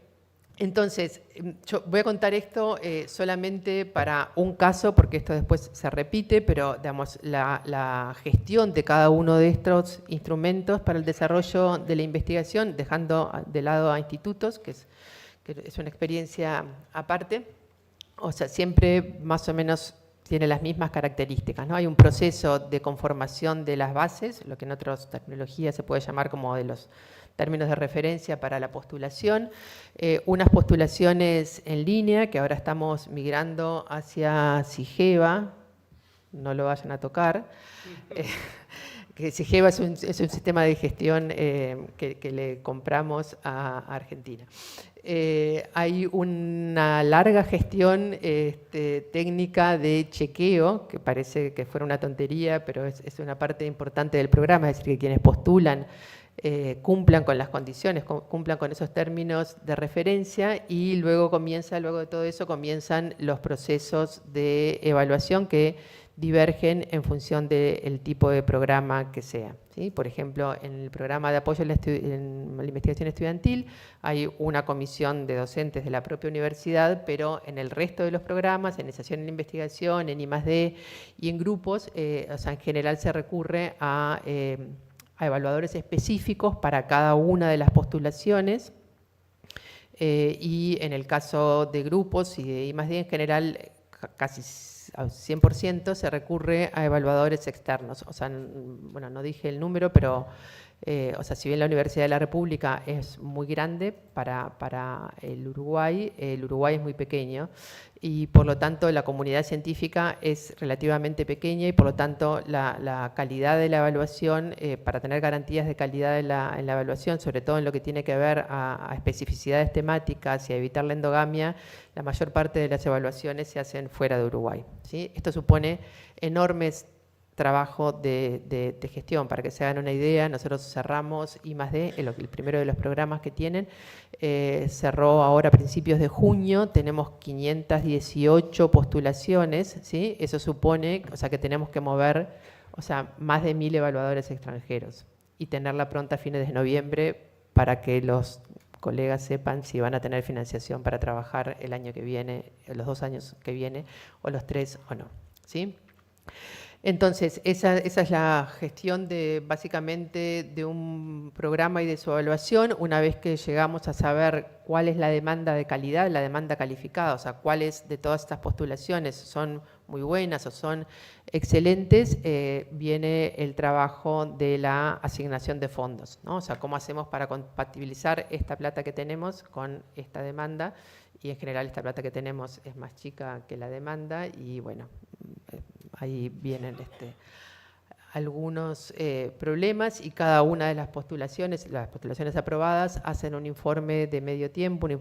entonces, yo voy a contar esto solamente para un caso, porque esto después se repite, pero digamos, la gestión de cada uno de estos instrumentos para el desarrollo de la investigación, dejando de lado a institutos, que es una experiencia aparte, o sea, siempre más o menos tiene las mismas características, ¿no? Hay un proceso de conformación de las bases, lo que en otras tecnologías se puede llamar como de los términos de referencia para la postulación, unas postulaciones en línea, que ahora estamos migrando hacia Sigeva, no lo vayan a tocar, que Sigeva es un sistema de gestión que le compramos a Argentina. Hay una larga gestión técnica de chequeo, que parece que fuera una tontería, pero es una parte importante del programa, es decir, que quienes postulan cumplan con las condiciones, cumplan con esos términos de referencia, y luego de todo eso comienzan los procesos de evaluación que divergen en función del tipo de programa que sea, ¿sí? Por ejemplo, en el programa de apoyo en la investigación estudiantil hay una comisión de docentes de la propia universidad, pero en el resto de los programas, en iniciación en la investigación, en I+D y en grupos, o sea, en general se recurre a evaluadores específicos para cada una de las postulaciones, y en el caso de grupos y de I+D en general, casi al 100% se recurre a evaluadores externos. O sea, bueno, no dije el número, pero o sea, si bien la Universidad de la República es muy grande para el Uruguay es muy pequeño, y por lo tanto la comunidad científica es relativamente pequeña, y por lo tanto la calidad de la evaluación, para tener garantías de calidad en la evaluación, sobre todo en lo que tiene que ver a especificidades temáticas y a evitar la endogamia, la mayor parte de las evaluaciones se hacen fuera de Uruguay, ¿sí? Esto supone enormes trabajo de gestión. Para que se hagan una idea, nosotros cerramos I+D, el primero de los programas que tienen, cerró ahora a principios de junio, tenemos 518 postulaciones, ¿sí? Eso supone, o sea, que tenemos que mover, o sea, más de 1000 evaluadores extranjeros, y tenerla pronta a fines de noviembre para que los colegas sepan si van a tener financiación para trabajar el año que viene, los 2 años que viene, o los 3 o no, ¿sí? Entonces, esa es la gestión básicamente de un programa y de su evaluación. Una vez que llegamos a saber cuál es la demanda de calidad, la demanda calificada, o sea, cuáles de todas estas postulaciones son muy buenas o son excelentes, viene el trabajo de la asignación de fondos, ¿no? O sea, cómo hacemos para compatibilizar esta plata que tenemos con esta demanda, y en general esta plata que tenemos es más chica que la demanda, y bueno, ahí vienen algunos problemas, y cada una de las postulaciones aprobadas, hacen un informe de medio tiempo, un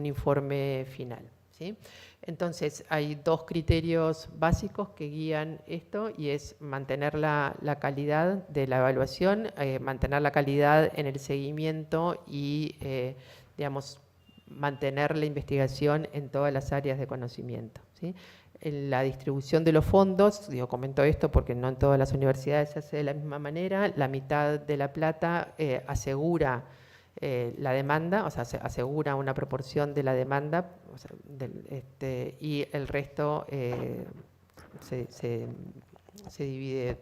informe final, ¿sí? Entonces, hay 2 criterios básicos que guían esto, y es mantener la calidad de la evaluación, mantener la calidad en el seguimiento y, digamos, mantener la investigación en todas las áreas de conocimiento, ¿sí? En la distribución de los fondos, comento esto porque no en todas las universidades se hace de la misma manera, la mitad de la plata asegura la demanda, o sea, asegura una proporción de la demanda, o sea, y el resto se divide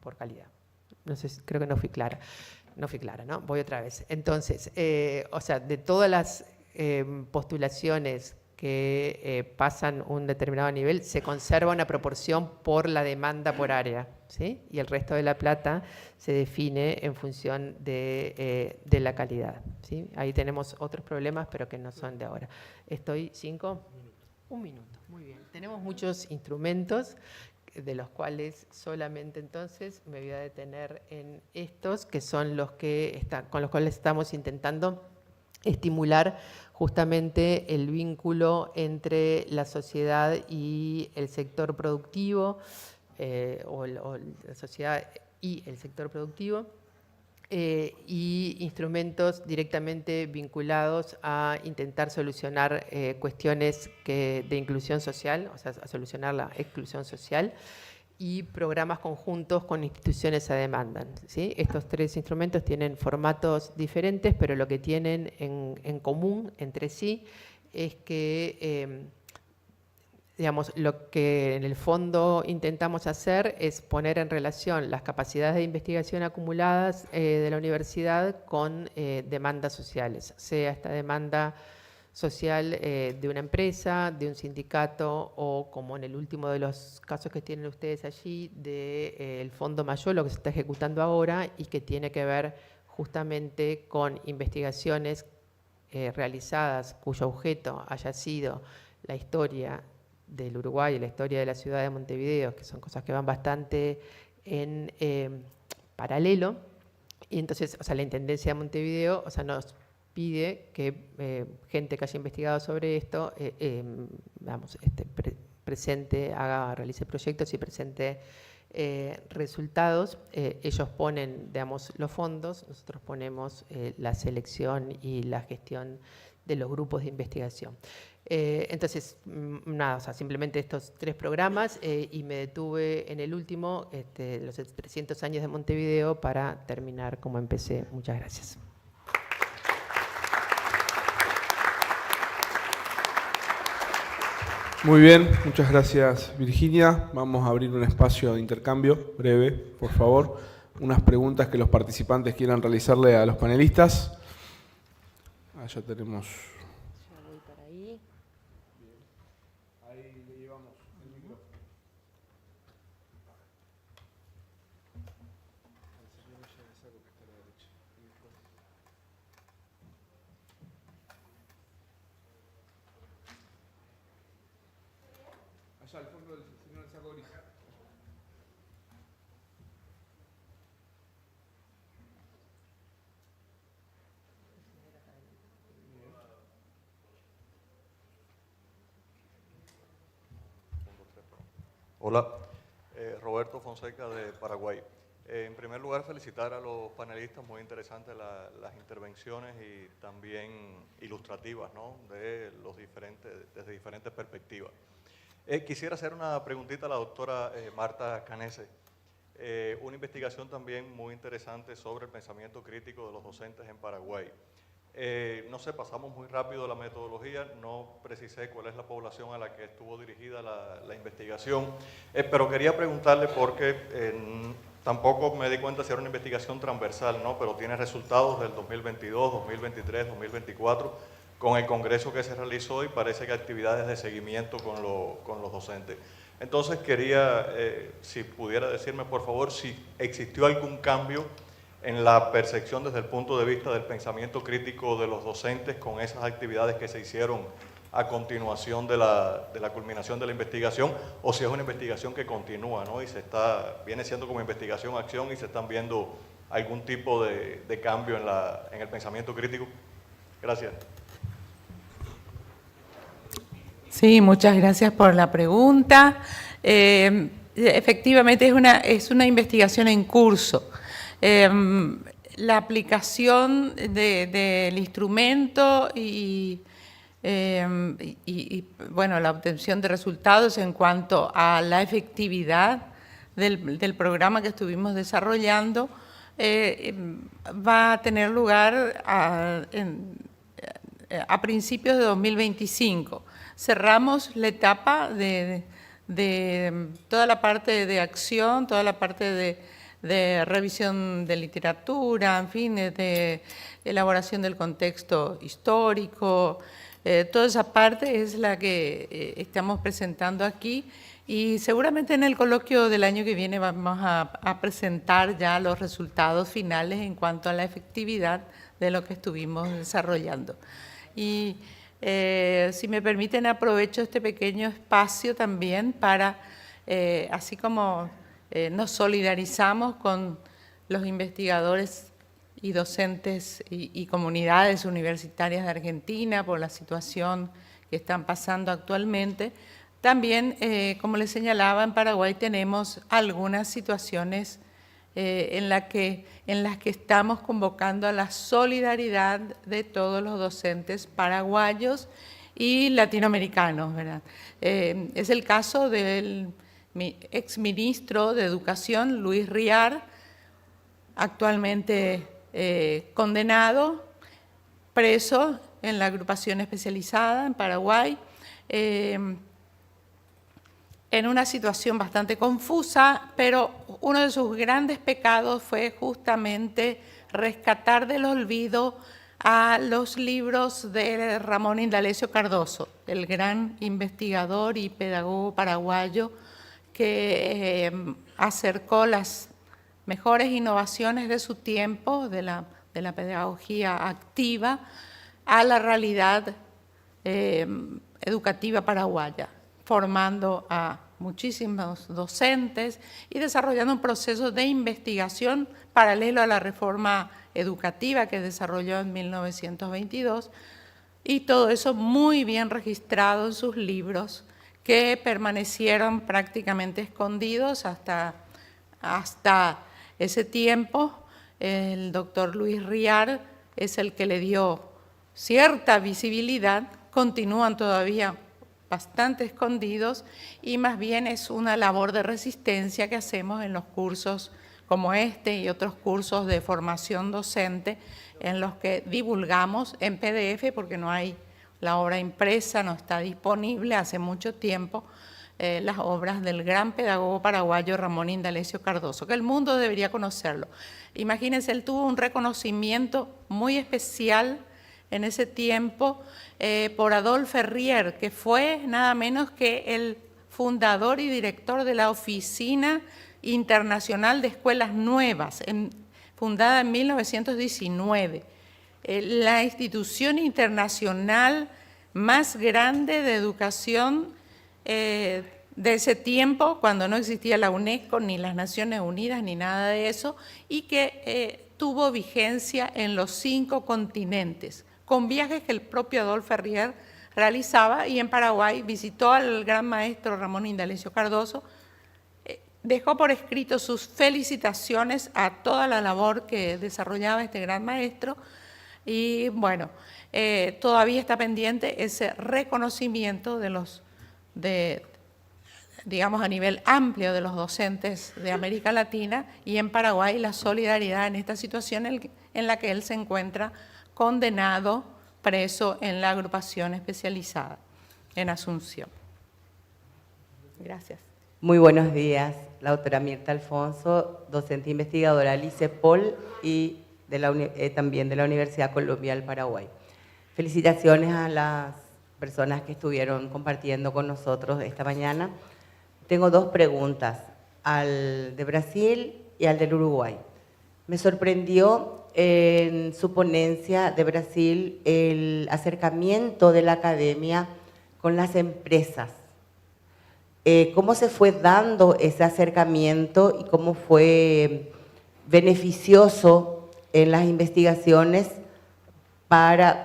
por calidad. No sé, creo que no fui clara. No fui clara, ¿no? Voy otra vez. Entonces, o sea, de todas las postulaciones que pasan un determinado nivel, se conserva una proporción por la demanda por área, ¿sí? Y el resto de la plata se define en función de la calidad, ¿sí? Ahí tenemos otros problemas, pero que no son de ahora. ¿Estoy 5? Un minuto, muy bien. Tenemos muchos instrumentos, de los cuales solamente entonces me voy a detener en estos, que son los que con los cuales estamos intentando estimular justamente el vínculo entre la sociedad y el sector productivo, o la sociedad y el sector productivo, y instrumentos directamente vinculados a intentar solucionar cuestiones de inclusión social, o sea, a solucionar la exclusión social, y programas conjuntos con instituciones a demanda, ¿sí? Estos 3 instrumentos tienen formatos diferentes, pero lo que tienen en común entre sí es que, digamos, lo que en el fondo intentamos hacer es poner en relación las capacidades de investigación acumuladas de la universidad con demandas sociales, sea esta demanda social de una empresa, de un sindicato o, como en el último de los casos que tienen ustedes allí, del Fondo Mayolo que se está ejecutando ahora y que tiene que ver justamente con investigaciones realizadas cuyo objeto haya sido la historia del Uruguay y la historia de la ciudad de Montevideo, que son cosas que van bastante en paralelo. Y entonces, o sea, la Intendencia de Montevideo, o sea, nos pide que gente que haya investigado sobre esto, vamos, presente, realice proyectos y presente resultados. Ellos ponen, digamos, los fondos, nosotros ponemos la selección y la gestión de los grupos de investigación. Entonces, nada, o sea, simplemente estos 3 programas y me detuve en el último, los 300 años de Montevideo, para terminar como empecé. Muchas gracias. Muy bien, muchas gracias, Virginia. Vamos a abrir un espacio de intercambio breve, por favor. Unas preguntas que los participantes quieran realizarle a los panelistas. Ya tenemos. Ya voy para ahí. Ahí le llevamos el micrófono. Allá al fondo del señor del saco gris. Hola, Roberto Fonseca de Paraguay. En primer lugar, felicitar a los panelistas, muy interesantes las intervenciones y también ilustrativas, ¿no?, de desde diferentes perspectivas. Quisiera hacer una preguntita a la doctora Marta Canese. Una investigación también muy interesante sobre el pensamiento crítico de los docentes en Paraguay. No sé, pasamos muy rápido la metodología, no precisé cuál es la población a la que estuvo dirigida la investigación, pero quería preguntarle porque tampoco me di cuenta si era una investigación transversal, ¿no?, pero tiene resultados del 2022, 2023, 2024, con el congreso que se realizó y parece que actividades de seguimiento con los docentes. Entonces quería, si pudiera decirme por favor, si existió algún cambio en la percepción desde el punto de vista del pensamiento crítico de los docentes con esas actividades que se hicieron a continuación de la culminación de la investigación, o si es una investigación que continúa, ¿no?, y viene siendo como investigación-acción y se están viendo algún tipo de cambio en el pensamiento crítico. Gracias. Sí, muchas gracias por la pregunta. Efectivamente es una investigación en curso. La aplicación del instrumento y bueno, la obtención de resultados en cuanto a la efectividad del programa que estuvimos desarrollando va a tener lugar a principios de 2025. Cerramos la etapa de toda la parte de acción, toda la parte de revisión de literatura, en fin, de elaboración del contexto histórico. Toda esa parte es la que estamos presentando aquí y seguramente en el coloquio del año que viene vamos a presentar ya los resultados finales en cuanto a la efectividad de lo que estuvimos desarrollando. Y si me permiten, aprovecho este pequeño espacio también para, así como nos solidarizamos con los investigadores y docentes y comunidades universitarias de Argentina por la situación que están pasando actualmente, también, como les señalaba, en Paraguay tenemos algunas situaciones en las que estamos convocando a la solidaridad de todos los docentes paraguayos y latinoamericanos, ¿verdad? Es el caso del exministro de Educación, Luis Riar, actualmente condenado, preso en la agrupación especializada en Paraguay, en una situación bastante confusa, pero uno de sus grandes pecados fue justamente rescatar del olvido a los libros de Ramón Indalecio Cardoso, el gran investigador y pedagogo paraguayo que acercó las mejores innovaciones de su tiempo, de la pedagogía activa, a la realidad educativa paraguaya, formando a muchísimos docentes y desarrollando un proceso de investigación paralelo a la reforma educativa que desarrolló en 1922, y todo eso muy bien registrado en sus libros, que permanecieron prácticamente escondidos hasta ese tiempo. El doctor Luis Riar es el que le dio cierta visibilidad, continúan todavía bastante escondidos, y más bien es una labor de resistencia que hacemos en los cursos como este y otros cursos de formación docente, en los que divulgamos en PDF, porque no hay la obra impresa, no está disponible hace mucho tiempo, las obras del gran pedagogo paraguayo Ramón Indalecio Cardoso, que el mundo debería conocerlo. Imagínense, él tuvo un reconocimiento muy especial en ese tiempo por Adolphe Ferrier, que fue nada menos que el fundador y director de la Oficina Internacional de Escuelas Nuevas, fundada en 1919, la institución internacional más grande de educación de ese tiempo, cuando no existía la UNESCO, ni las Naciones Unidas, ni nada de eso, y que tuvo vigencia en los 5 continentes, con viajes que el propio Adolphe Ferrier realizaba, y en Paraguay visitó al gran maestro Ramón Indalecio Cardoso, dejó por escrito sus felicitaciones a toda la labor que desarrollaba este gran maestro, y bueno, todavía está pendiente ese reconocimiento digamos a nivel amplio de los docentes de América Latina, y en Paraguay la solidaridad en esta situación en la que él se encuentra condenado, preso en la agrupación especializada en Asunción. Gracias. Muy buenos días, la doctora Mirta Alfonso, docente investigadora LICEPOL y también de la Universidad Colombia del Paraguay. Felicitaciones a las personas que estuvieron compartiendo con nosotros esta mañana. Tengo 2 preguntas, al de Brasil y al del Uruguay. Me sorprendió en su ponencia de Brasil el acercamiento de la academia con las empresas. ¿Cómo se fue dando ese acercamiento y cómo fue beneficioso en las investigaciones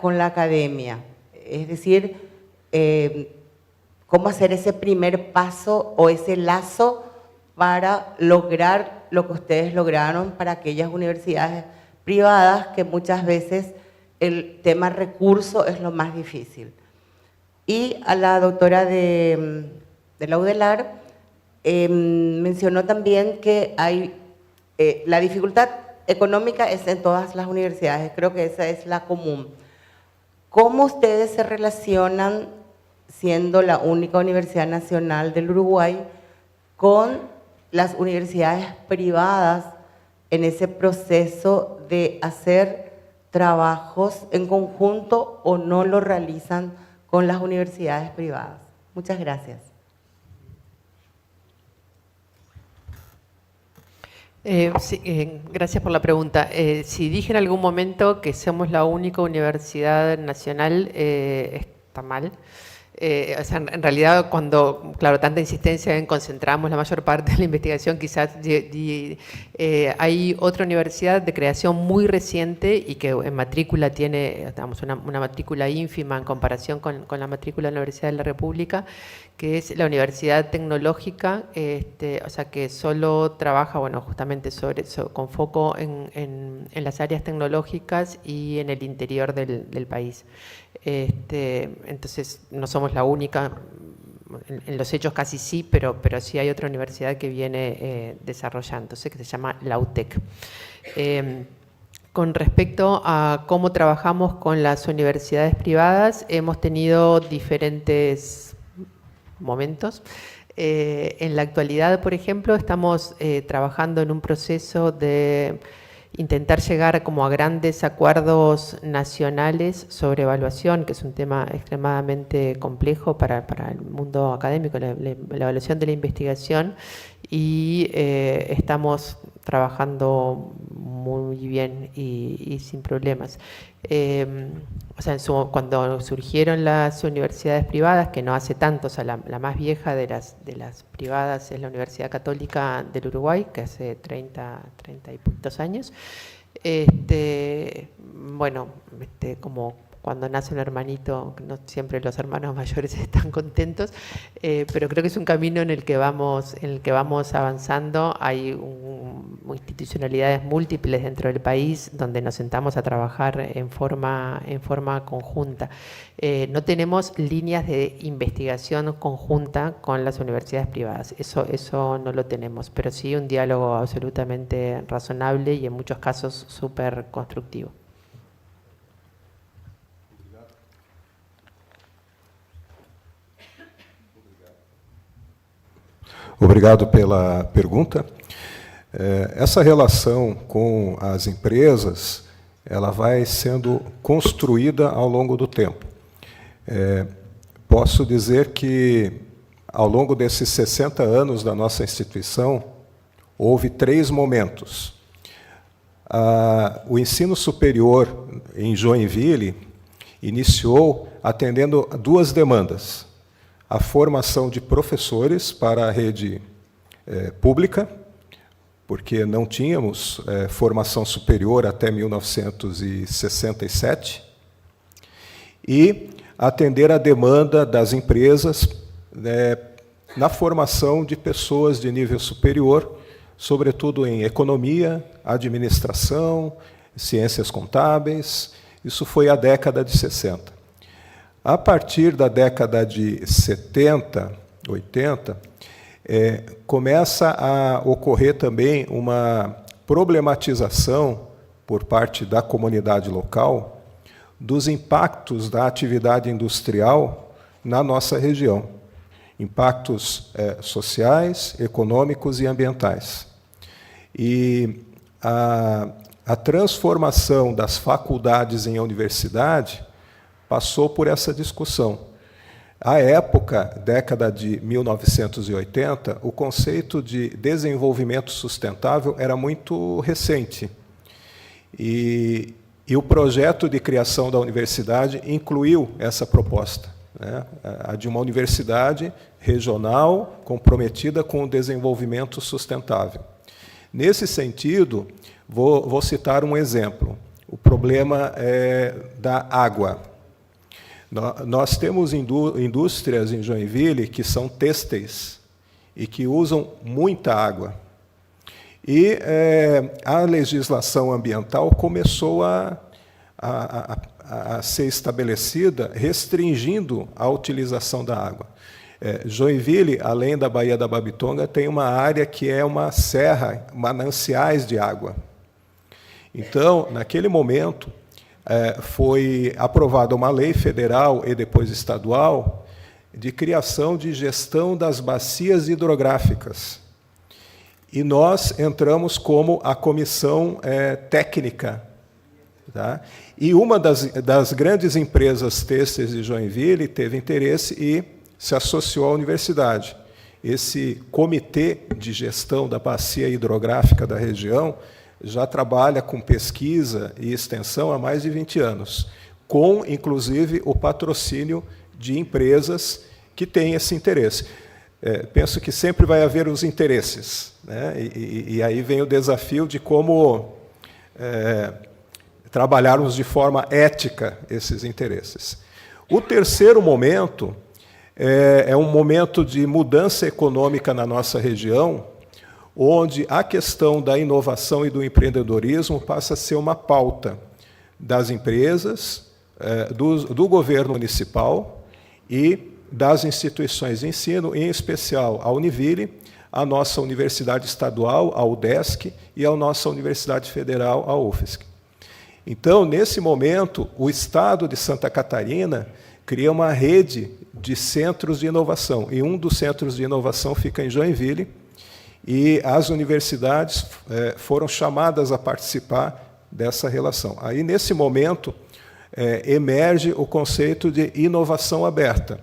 con la academia? Es decir, cómo hacer ese primer paso o ese lazo para lograr lo que ustedes lograron para aquellas universidades privadas que muchas veces el tema recurso es lo más difícil. Y a la doctora de la UDELAR mencionó también que hay la dificultad económica es en todas las universidades, creo que esa es la común. ¿Cómo ustedes se relacionan, siendo la única universidad nacional del Uruguay, con las universidades privadas en ese proceso de hacer trabajos en conjunto, o no lo realizan con las universidades privadas? Muchas gracias. Sí, gracias por la pregunta. Si dije en algún momento que somos la única universidad nacional, está mal. O sea, en realidad, cuando, claro, tanta insistencia en concentramos la mayor parte de la investigación, quizás hay otra universidad de creación muy reciente y que en matrícula tiene, digamos, una matrícula ínfima en comparación con la matrícula de la Universidad de la República, que es la Universidad Tecnológica, o sea, que solo trabaja, bueno, justamente con foco en las áreas tecnológicas y en el interior del país. Entonces, no somos la única, en los hechos casi sí, pero sí hay otra universidad que viene desarrollándose, que se llama la UTEC. Con respecto a cómo trabajamos con las universidades privadas, hemos tenido diferentes momentos. En la actualidad, por ejemplo, estamos trabajando en un proceso de intentar llegar como a grandes acuerdos nacionales sobre evaluación, que es un tema extremadamente complejo para el mundo académico, la evaluación de la investigación, y estamos trabajando muy bien y sin problemas. O sea, cuando surgieron las universidades privadas, que no hace tanto, o sea, la más vieja de las privadas es la Universidad Católica del Uruguay, que hace 30 y poquitos años. Bueno, como cuando nace un hermanito, no siempre los hermanos mayores están contentos, pero creo que es un camino en el que vamos avanzando. Hay institucionalidades múltiples dentro del país donde nos sentamos a trabajar en forma conjunta. No tenemos líneas de investigación conjunta con las universidades privadas, eso no lo tenemos, pero sí un diálogo absolutamente razonable y en muchos casos súper constructivo. Obrigado pela pergunta. Essa relação com as empresas, ela vai sendo construída ao longo do tempo. Posso dizer que, ao longo desses 60 anos da nossa instituição, houve 3 momentos. O ensino superior em Joinville iniciou atendendo 2 demandas. A formação de professores para a rede pública, porque não tínhamos formação superior até 1967, e atender a demanda das empresas na formação de pessoas de nível superior, sobretudo em economia, administração, ciências contábeis. Isso foi a década de 60. A partir da década de 70, 80, começa a ocorrer também uma problematização por parte da comunidade local dos impactos da atividade industrial na nossa região. Impactos sociais, econômicos e ambientais. E a transformação das faculdades em universidade passou por essa discussão. À época, década de 1980, o conceito de desenvolvimento sustentável era muito recente. E o projeto de criação da universidade incluiu essa proposta, né? A de uma universidade regional comprometida com o desenvolvimento sustentável. Nesse sentido, vou citar um exemplo. O problema da água. Nós temos indústrias em Joinville que são têxteis e que usam muita água. E a legislação ambiental começou a ser estabelecida restringindo a utilização da água. Joinville, além da Baía da Babitonga, tem uma área que é uma serra, mananciais de água. Então, naquele momento, foi aprovada uma lei federal e depois estadual de criação de gestão das bacias hidrográficas. E nós entramos como a comissão técnica. Tá? E uma das grandes empresas têxteis de Joinville teve interesse e se associou à universidade. Esse comitê de gestão da bacia hidrográfica da região já trabalha com pesquisa e extensão há mais de 20 anos, com, inclusive, o patrocínio de empresas que têm esse interesse. Penso que sempre vai haver os interesses, né? E aí vem o desafio de como trabalharmos de forma ética esses interesses. O terceiro momento é um momento de mudança econômica na nossa região, onde a questão da inovação e do empreendedorismo passa a ser uma pauta das empresas, do governo municipal e das instituições de ensino, em especial a Univille, a nossa Universidade Estadual, a UDESC, e a nossa Universidade Federal, a UFSC. Então, nesse momento, o Estado de Santa Catarina cria uma rede de centros de inovação, e um dos centros de inovação fica em Joinville, e as universidades foram chamadas a participar dessa relação. Aí, nesse momento, emerge o conceito de inovação aberta,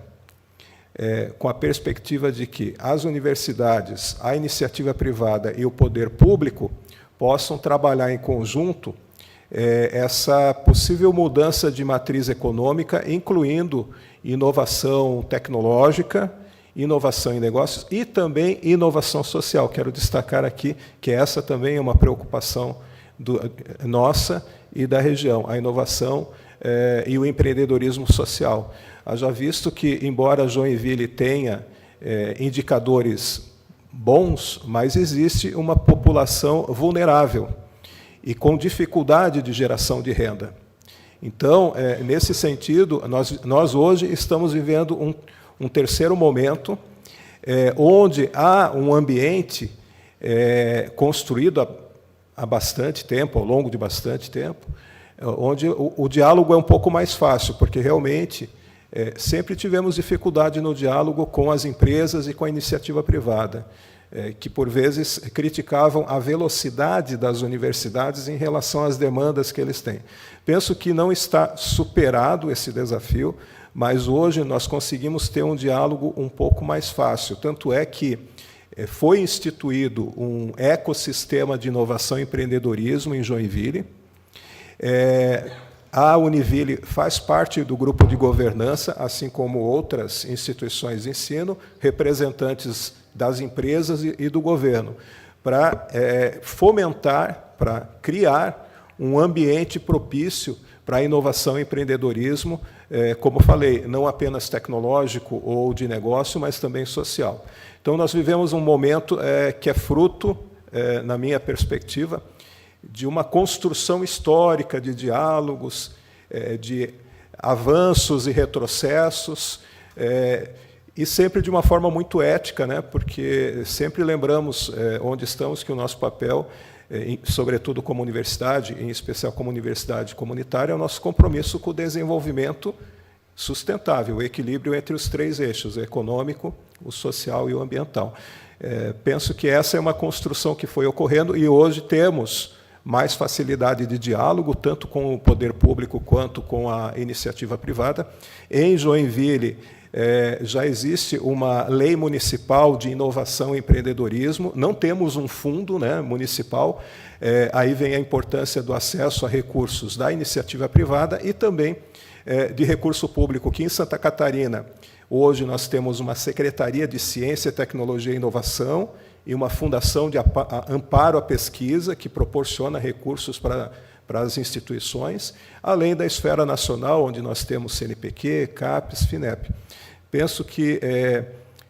com a perspectiva de que as universidades, a iniciativa privada e o poder público possam trabalhar em conjunto essa possível mudança de matriz econômica, incluindo inovação tecnológica, inovação em negócios e também inovação social. Quero destacar aqui que essa também é uma preocupação nossa e da região, a inovação e o empreendedorismo social. Haja visto que, embora Joinville tenha indicadores bons, mas existe uma população vulnerável e com dificuldade de geração de renda. Então, nesse sentido, nós hoje estamos vivendo um terceiro momento, onde há um ambiente construído há bastante tempo, ao longo de bastante tempo, onde o diálogo é um pouco mais fácil, porque realmente sempre tivemos dificuldade no diálogo com as empresas e com a iniciativa privada, que, por vezes, criticavam a velocidade das universidades em relação às demandas que eles têm. Penso que não está superado esse desafio, mas hoje nós conseguimos ter um diálogo um pouco mais fácil. Tanto é que foi instituído um ecossistema de inovação e empreendedorismo em Joinville. A Univille faz parte do grupo de governança, assim como outras instituições de ensino, representantes das empresas e do governo, para fomentar, para criar um ambiente propício para a inovação e empreendedorismo, como falei, não apenas tecnológico ou de negócio, mas também social. Então, nós vivemos um momento que é fruto, na minha perspectiva, de uma construção histórica de diálogos, de avanços e retrocessos, e sempre de uma forma muito ética, né? Porque sempre lembramos onde estamos, que o nosso papel, sobretudo como universidade, em especial como universidade comunitária, é o nosso compromisso com o desenvolvimento sustentável, o equilíbrio entre os três eixos, o econômico, o social e o ambiental. Penso que essa é uma construção que foi ocorrendo e hoje temos mais facilidade de diálogo, tanto com o poder público quanto com a iniciativa privada. Em Joinville, já existe uma lei municipal de inovação e empreendedorismo, não temos um fundo, né, municipal, aí vem a importância do acesso a recursos da iniciativa privada e também de recurso público, que em Santa Catarina, hoje nós temos uma Secretaria de Ciência, Tecnologia e Inovação e uma fundação de amparo à pesquisa, que proporciona recursos para as instituições, além da esfera nacional, onde nós temos CNPq, CAPES, FINEP. Penso que,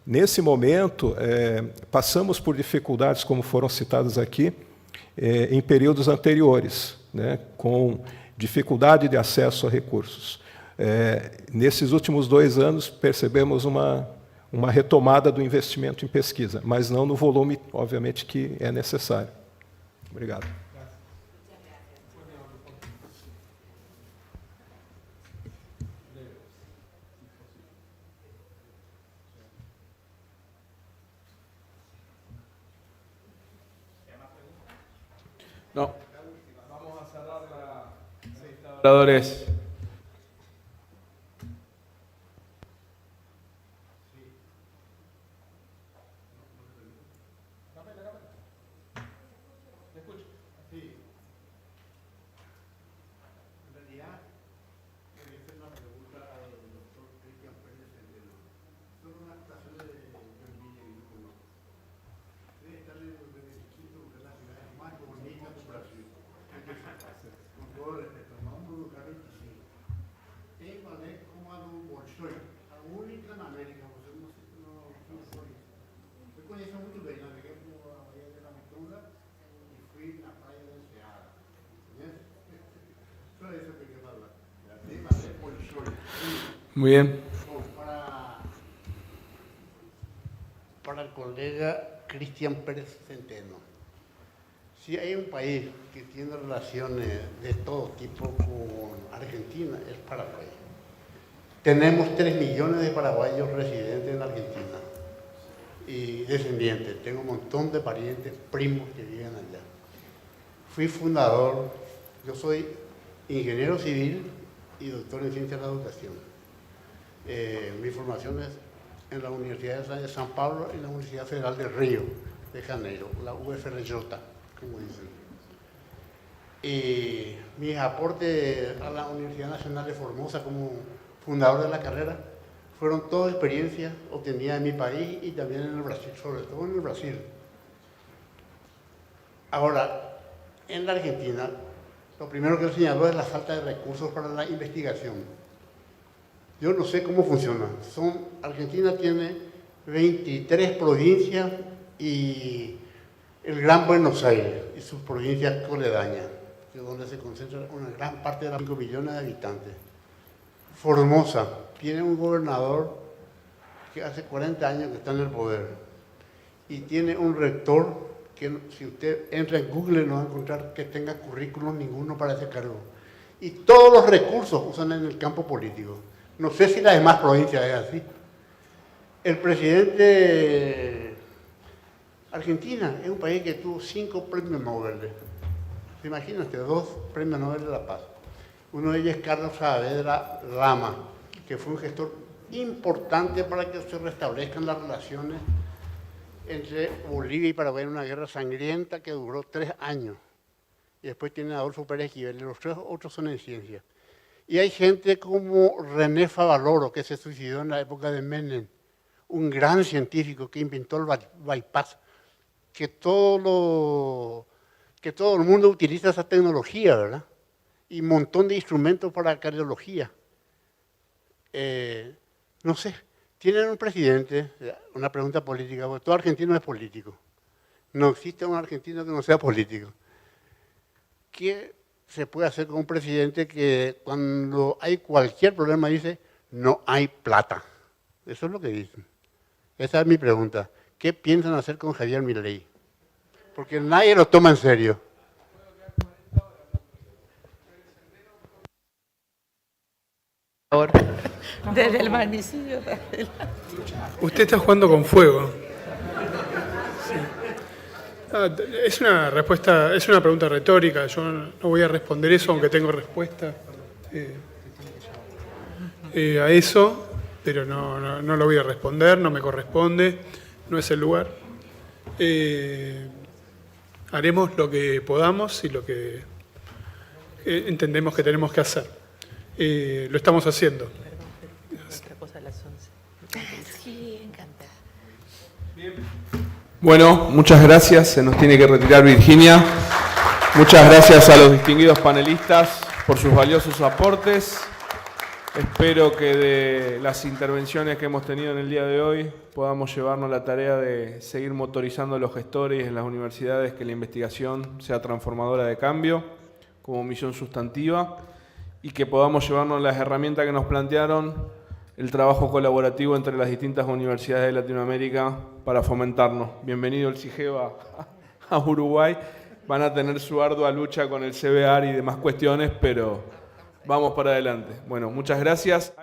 nesse momento, passamos por dificuldades, como foram citadas aqui, em períodos anteriores, né, com dificuldade de acesso a recursos. Nesses últimos 2 anos, percebemos uma retomada do investimento em pesquisa, mas não no volume, obviamente, que é necessário. Obrigado. No. Vamos a cerrar la oradores. Muy bien. Cristian Pérez Centeno. Si hay un país que tiene relaciones de todo tipo con Argentina, es Paraguay. Tenemos 3 millones de paraguayos residentes en Argentina y descendientes. Tengo un montón de parientes, primos que viven allá. Fui fundador, yo soy ingeniero civil y doctor en ciencias de la educación. Mi formación es en la Universidad de San Pablo y en la Universidad Federal de Río de Janeiro, la UFRJ, como dicen. Y mis aportes a la Universidad Nacional de Formosa como fundador de la carrera fueron todas experiencias obtenidas en mi país y también en el Brasil, sobre todo en el Brasil. Ahora, en la Argentina, lo primero que señaló es la falta de recursos para la investigación. Yo no sé cómo funciona. Argentina tiene 23 provincias y el Gran Buenos Aires y sus provincias coledañas, que es donde se concentra una gran parte de los 5 millones de habitantes. Formosa tiene un gobernador que hace 40 años que está en el poder y tiene un rector que si usted entra en Google no va a encontrar que tenga currículum ninguno para ese cargo. Y todos los recursos usan en el campo político. No sé si las demás provincias es así. El presidente Argentina es un país que tuvo 5 premios Nobel. ¿Se imaginan ustedes? 2 premios Nobel de la Paz. Uno de ellos es Carlos Saavedra Lama, que fue un gestor importante para que se restablezcan las relaciones entre Bolivia y Paraguay en una guerra sangrienta que duró 3 años. Y después tiene a Adolfo Pérez Esquivel, y los 3 otros son en ciencia. Y hay gente como René Favaloro, que se suicidó en la época de Menem, un gran científico que inventó el bypass, que todo el mundo utiliza esa tecnología, ¿verdad? Y un montón de instrumentos para cardiología. No sé, tienen un presidente, una pregunta política, porque todo argentino es político. No existe un argentino que no sea político. ¿Qué se puede hacer con un presidente que cuando hay cualquier problema dice, no hay plata? Eso es lo que dicen. Esa es mi pregunta. ¿Qué piensan hacer con Javier Milei? Porque nadie lo toma en serio. Desde el magnicidio. Usted está jugando con fuego. Sí. Es una respuesta, es una pregunta retórica. Yo no voy a responder eso, aunque tengo respuesta a eso, pero no lo voy a responder, no me corresponde, no es el lugar. Haremos lo que podamos y lo que entendemos que tenemos que hacer. Lo estamos haciendo. Otra cosa a las 11. Sí, encantada. Bueno, muchas gracias. Se nos tiene que retirar Virginia. Muchas gracias a los distinguidos panelistas por sus valiosos aportes. Espero que de las intervenciones que hemos tenido en el día de hoy podamos llevarnos la tarea de seguir motorizando a los gestores en las universidades, que la investigación sea transformadora de cambio como misión sustantiva y que podamos llevarnos las herramientas que nos plantearon, el trabajo colaborativo entre las distintas universidades de Latinoamérica para fomentarnos. Bienvenido el CIGEVA a Uruguay. Van a tener su ardua lucha con el CBAR y demás cuestiones, pero vamos para adelante. Bueno, muchas gracias.